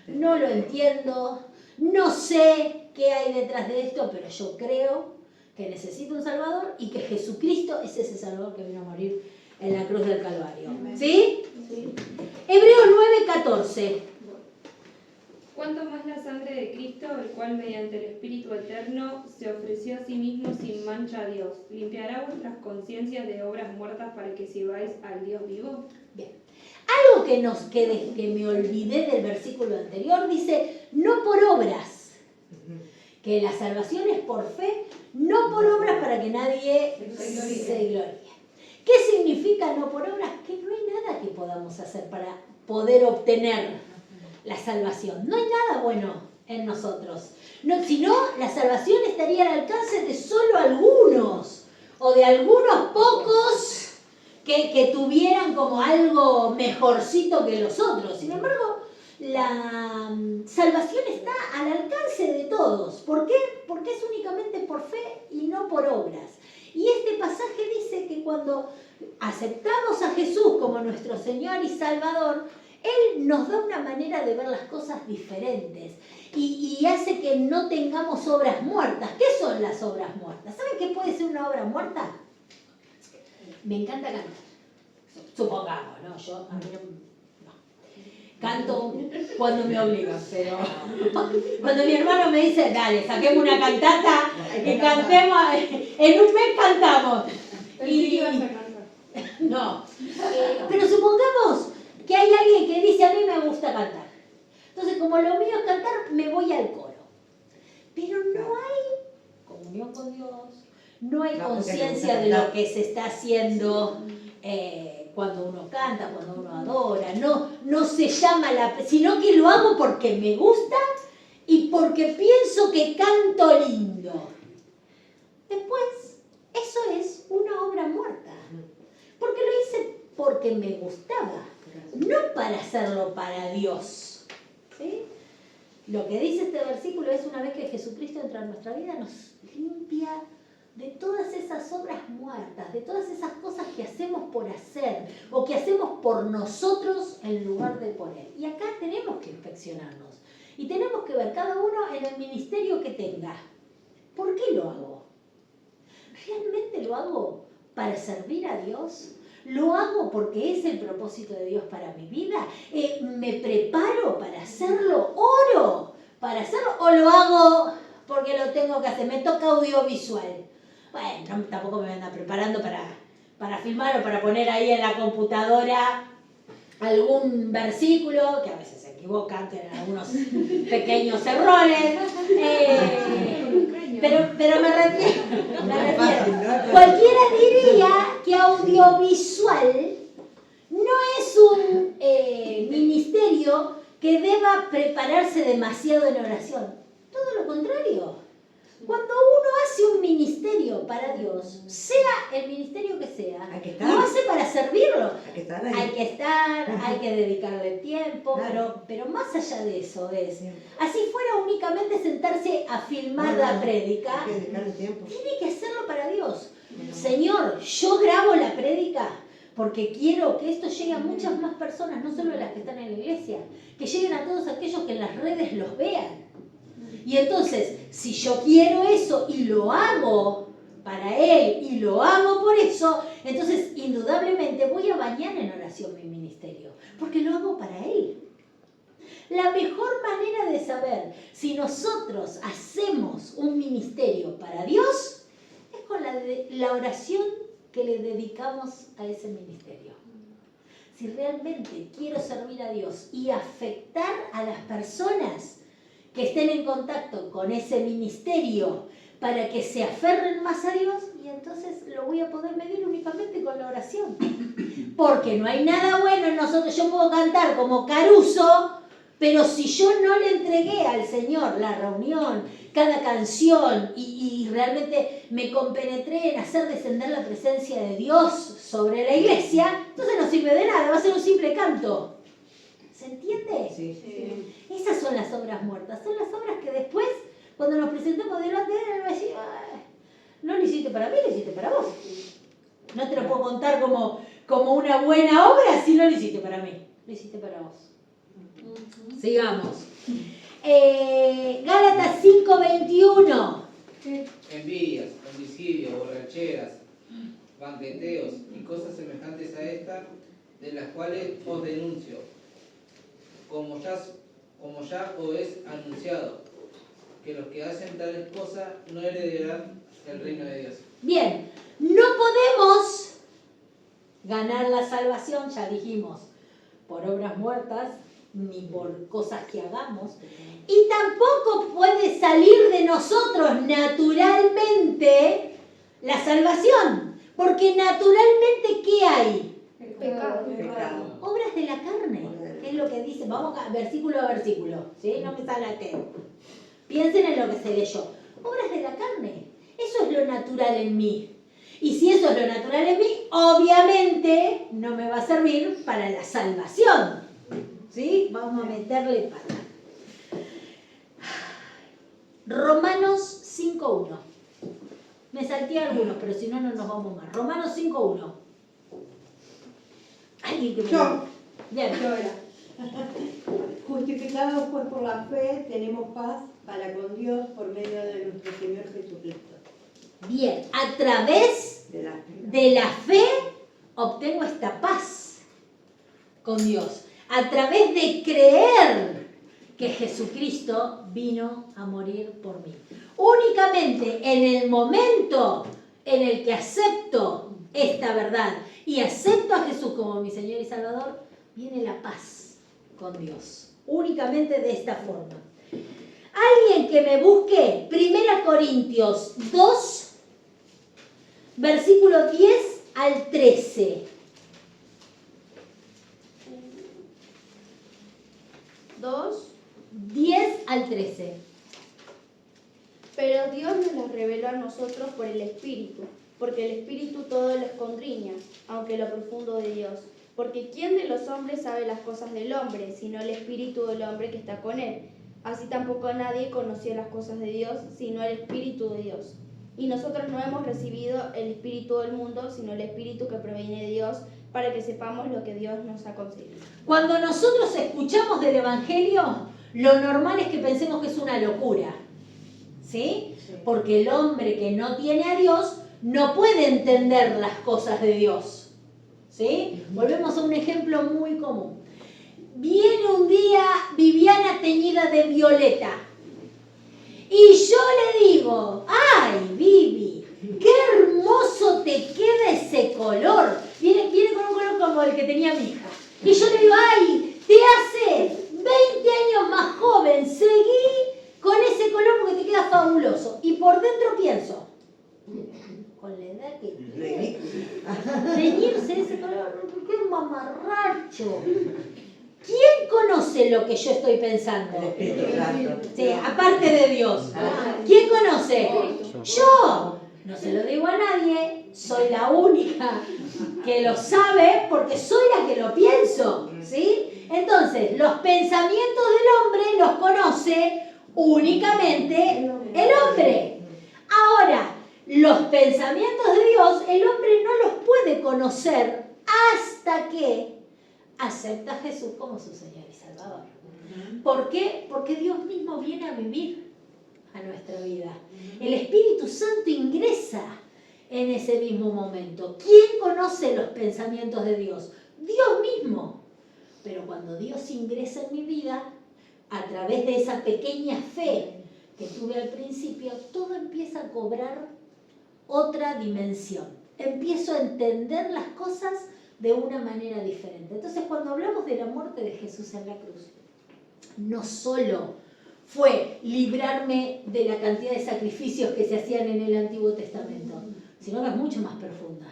no lo entiendo, no sé qué hay detrás de esto, pero yo creo que necesito un Salvador y que Jesucristo es ese Salvador que vino a morir en la cruz del Calvario. ¿Sí? Sí. Hebreos 9:14. Cuanto más la sangre de Cristo, el cual mediante el Espíritu Eterno se ofreció a sí mismo sin mancha a Dios, ¿limpiará vuestras conciencias de obras muertas para que sirváis al Dios vivo? Bien. Algo que me olvidé del versículo anterior dice, no por obras, que la salvación es por fe, no por obras para que nadie se gloríe. ¿Qué significa no por obras? Que no hay nada que podamos hacer para poder obtener la salvación. No hay nada bueno en nosotros. No, si no, la salvación estaría al alcance de solo algunos o de algunos pocos que tuvieran como algo mejorcito que los otros. Sin embargo, la salvación está al alcance de todos. ¿Por qué? Porque es únicamente por fe y no por obras. Y este pasaje dice que cuando aceptamos a Jesús como nuestro Señor y Salvador, Él nos da una manera de ver las cosas diferentes y hace que no tengamos obras muertas. ¿Qué son las obras muertas? ¿Saben qué puede ser una obra muerta? Me encanta cantar. Supongamos, ¿no? A mí no. Canto cuando me obligan, pero cuando mi hermano me dice, dale, saquemos una cantata y cantemos, en un mes cantamos. Y no, pero supongamos que hay alguien que dice, a mí me gusta cantar. Entonces, como lo mío es cantar, me voy al coro. Pero no hay comunión con Dios, no hay conciencia de lo que se está haciendo cuando uno canta, cuando uno adora. No se llama sino que lo hago porque me gusta y porque pienso que canto lindo. Después, eso es una obra muerta. Porque lo hice porque me gustaba, no para hacerlo para Dios. ¿Sí? Lo que dice este versículo es una vez que Jesucristo entra en nuestra vida, nos limpia de todas esas obras muertas, de todas esas cosas que hacemos por hacer o que hacemos por nosotros en lugar de por Él. Y acá tenemos que inspeccionarnos y tenemos que ver cada uno en el ministerio que tenga. ¿Por qué lo hago? ¿Realmente lo hago para servir a Dios? ¿Lo hago porque es el propósito de Dios para mi vida? ¿Me preparo para hacerlo? ¿Oro para hacerlo? ¿O lo hago porque lo tengo que hacer? Me toca audiovisual. Bueno, tampoco me voy a andar preparando para filmar o para poner ahí en la computadora algún versículo, que a veces se equivocan, tienen algunos pequeños errores. Pero me refiero. Cualquiera diría que audiovisual no es un ministerio que deba prepararse demasiado en oración. Todo lo contrario. Cuando uno hace un ministerio para Dios, sea el ministerio que sea, lo hace para servirlo. Hay que estar, hay que dedicarle tiempo, pero más allá de eso es, así fuera únicamente sentarse a filmar la prédica, tiene que hacerlo para Dios. Señor, yo grabo la prédica porque quiero que esto llegue a muchas más personas, no solo a las que están en la iglesia, que lleguen a todos aquellos que en las redes los vean. Y entonces, si yo quiero eso y lo hago para Él y lo hago por eso, entonces indudablemente voy a bañar en oración mi ministerio, porque lo hago para Él. La mejor manera de saber si nosotros hacemos un ministerio para Dios es con la oración que le dedicamos a ese ministerio. Si realmente quiero servir a Dios y afectar a las personas que estén en contacto con ese ministerio para que se aferren más a Dios, y entonces lo voy a poder medir únicamente con la oración. Porque no hay nada bueno en nosotros. Yo puedo cantar como Caruso, pero si yo no le entregué al Señor la reunión, cada canción, y realmente me compenetré en hacer descender la presencia de Dios sobre la iglesia, entonces no sirve de nada, va a ser un simple canto. ¿Se entiende? Sí. Esas son las obras muertas, son las obras que después, cuando nos presentemos delante de Él, va a decir, no lo hiciste para mí, lo hiciste para vos. No te lo puedo contar como una buena obra si no lo hiciste para mí, lo hiciste para vos. Sigamos. Gálatas 5:21. Envidias, homicidios, borracheras, banqueteos y cosas semejantes a estas, de las cuales os denuncio, como ya os es anunciado, que los que hacen tales cosas no heredarán el reino de Dios. Bien, no podemos ganar la salvación, ya dijimos, por obras muertas, ni por cosas que hagamos, y tampoco puede salir de nosotros naturalmente la salvación, porque naturalmente, ¿qué hay? Pecado. Obras de la carne, que es lo que dice, vamos versículo a versículo, ¿sí? No me salaten. Piensen en lo que se leyó. Obras de la carne, eso es lo natural en mí. Y si eso es lo natural en mí, obviamente no me va a servir para la salvación. ¿Sí? Vamos a meterle pata. Romanos 5:1. Me salté algunos, pero si no, no nos vamos más. Romanos 5:1. Alguien que me... Yo. Bien. Yo era. Justificados pues por la fe, tenemos paz para con Dios por medio de nuestro Señor Jesucristo. Bien, a través de la fe obtengo esta paz con Dios. a través de creer que Jesucristo vino a morir por mí. Únicamente en el momento en el que acepto esta verdad y acepto a Jesús como mi Señor y Salvador, viene la paz con Dios. Únicamente de esta forma. Alguien que me busque, 1 Corintios 2, versículo 10 al 13. 2. 10 al 13. Pero Dios nos las reveló a nosotros por el Espíritu, porque el Espíritu todo lo escondriña, aunque lo profundo de Dios. Porque ¿quién de los hombres sabe las cosas del hombre, sino el Espíritu del hombre que está con él? Así tampoco nadie conoció las cosas de Dios, sino el Espíritu de Dios. Y nosotros no hemos recibido el Espíritu del mundo, sino el Espíritu que proviene de Dios, para que sepamos lo que Dios nos ha concedido. Cuando nosotros escuchamos del Evangelio, lo normal es que pensemos que es una locura. ¿Sí? Porque el hombre que no tiene a Dios no puede entender las cosas de Dios. ¿Sí? Volvemos a un ejemplo muy común. Viene un día Viviana teñida de violeta. Y yo le digo, ¡ay, Vivi! ¡Qué hermoso te queda ese color! Viene con un color como el que tenía mi hija. Y yo le digo, ¡ay! Te hace 20 años más joven. Seguí con ese color porque te queda fabuloso. Y por dentro pienso, con la edad que tiene, teñirse ese color, ¡qué mamarracho! ¿Quién conoce lo que yo estoy pensando? El Espíritu Santo. Sí, aparte de Dios. ¿Quién conoce? Yo. No se lo digo a nadie, soy la única que lo sabe porque soy la que lo pienso. ¿Sí? Entonces, los pensamientos del hombre los conoce únicamente el hombre. Ahora, los pensamientos de Dios, el hombre no los puede conocer hasta que acepta a Jesús como su Señor y Salvador. ¿Por qué? Porque Dios mismo viene a vivir a nuestra vida. El Espíritu Santo ingresa en ese mismo momento. ¿Quién conoce los pensamientos de Dios? Dios mismo. Pero cuando Dios ingresa en mi vida, a través de esa pequeña fe que tuve al principio, todo empieza a cobrar otra dimensión. Empiezo a entender las cosas de una manera diferente. Entonces, cuando hablamos de la muerte de Jesús en la cruz, no solo fue librarme de la cantidad de sacrificios que se hacían en el Antiguo Testamento, sino que es mucho más profunda.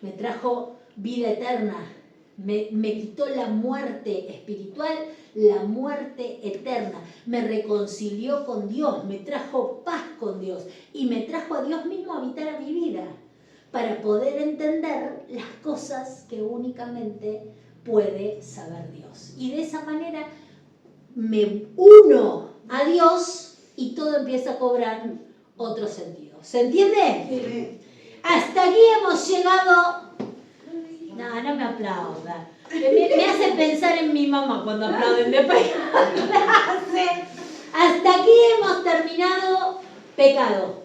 Me trajo vida eterna, me quitó la muerte espiritual, la muerte eterna, me reconcilió con Dios, me trajo paz con Dios y me trajo a Dios mismo a habitar a mi vida, para poder entender las cosas que únicamente puede saber Dios. Y de esa manera me uno a Dios y todo empieza a cobrar otro sentido. ¿Se entiende? Sí. Hasta aquí hemos llegado. No me aplauda. Me hace pensar en mi mamá cuando aplauden de Hasta aquí hemos terminado pecado.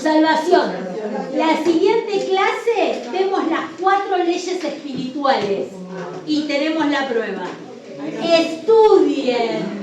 Salvación. La siguiente clase vemos las 4 leyes espirituales y tenemos la prueba. Estudien.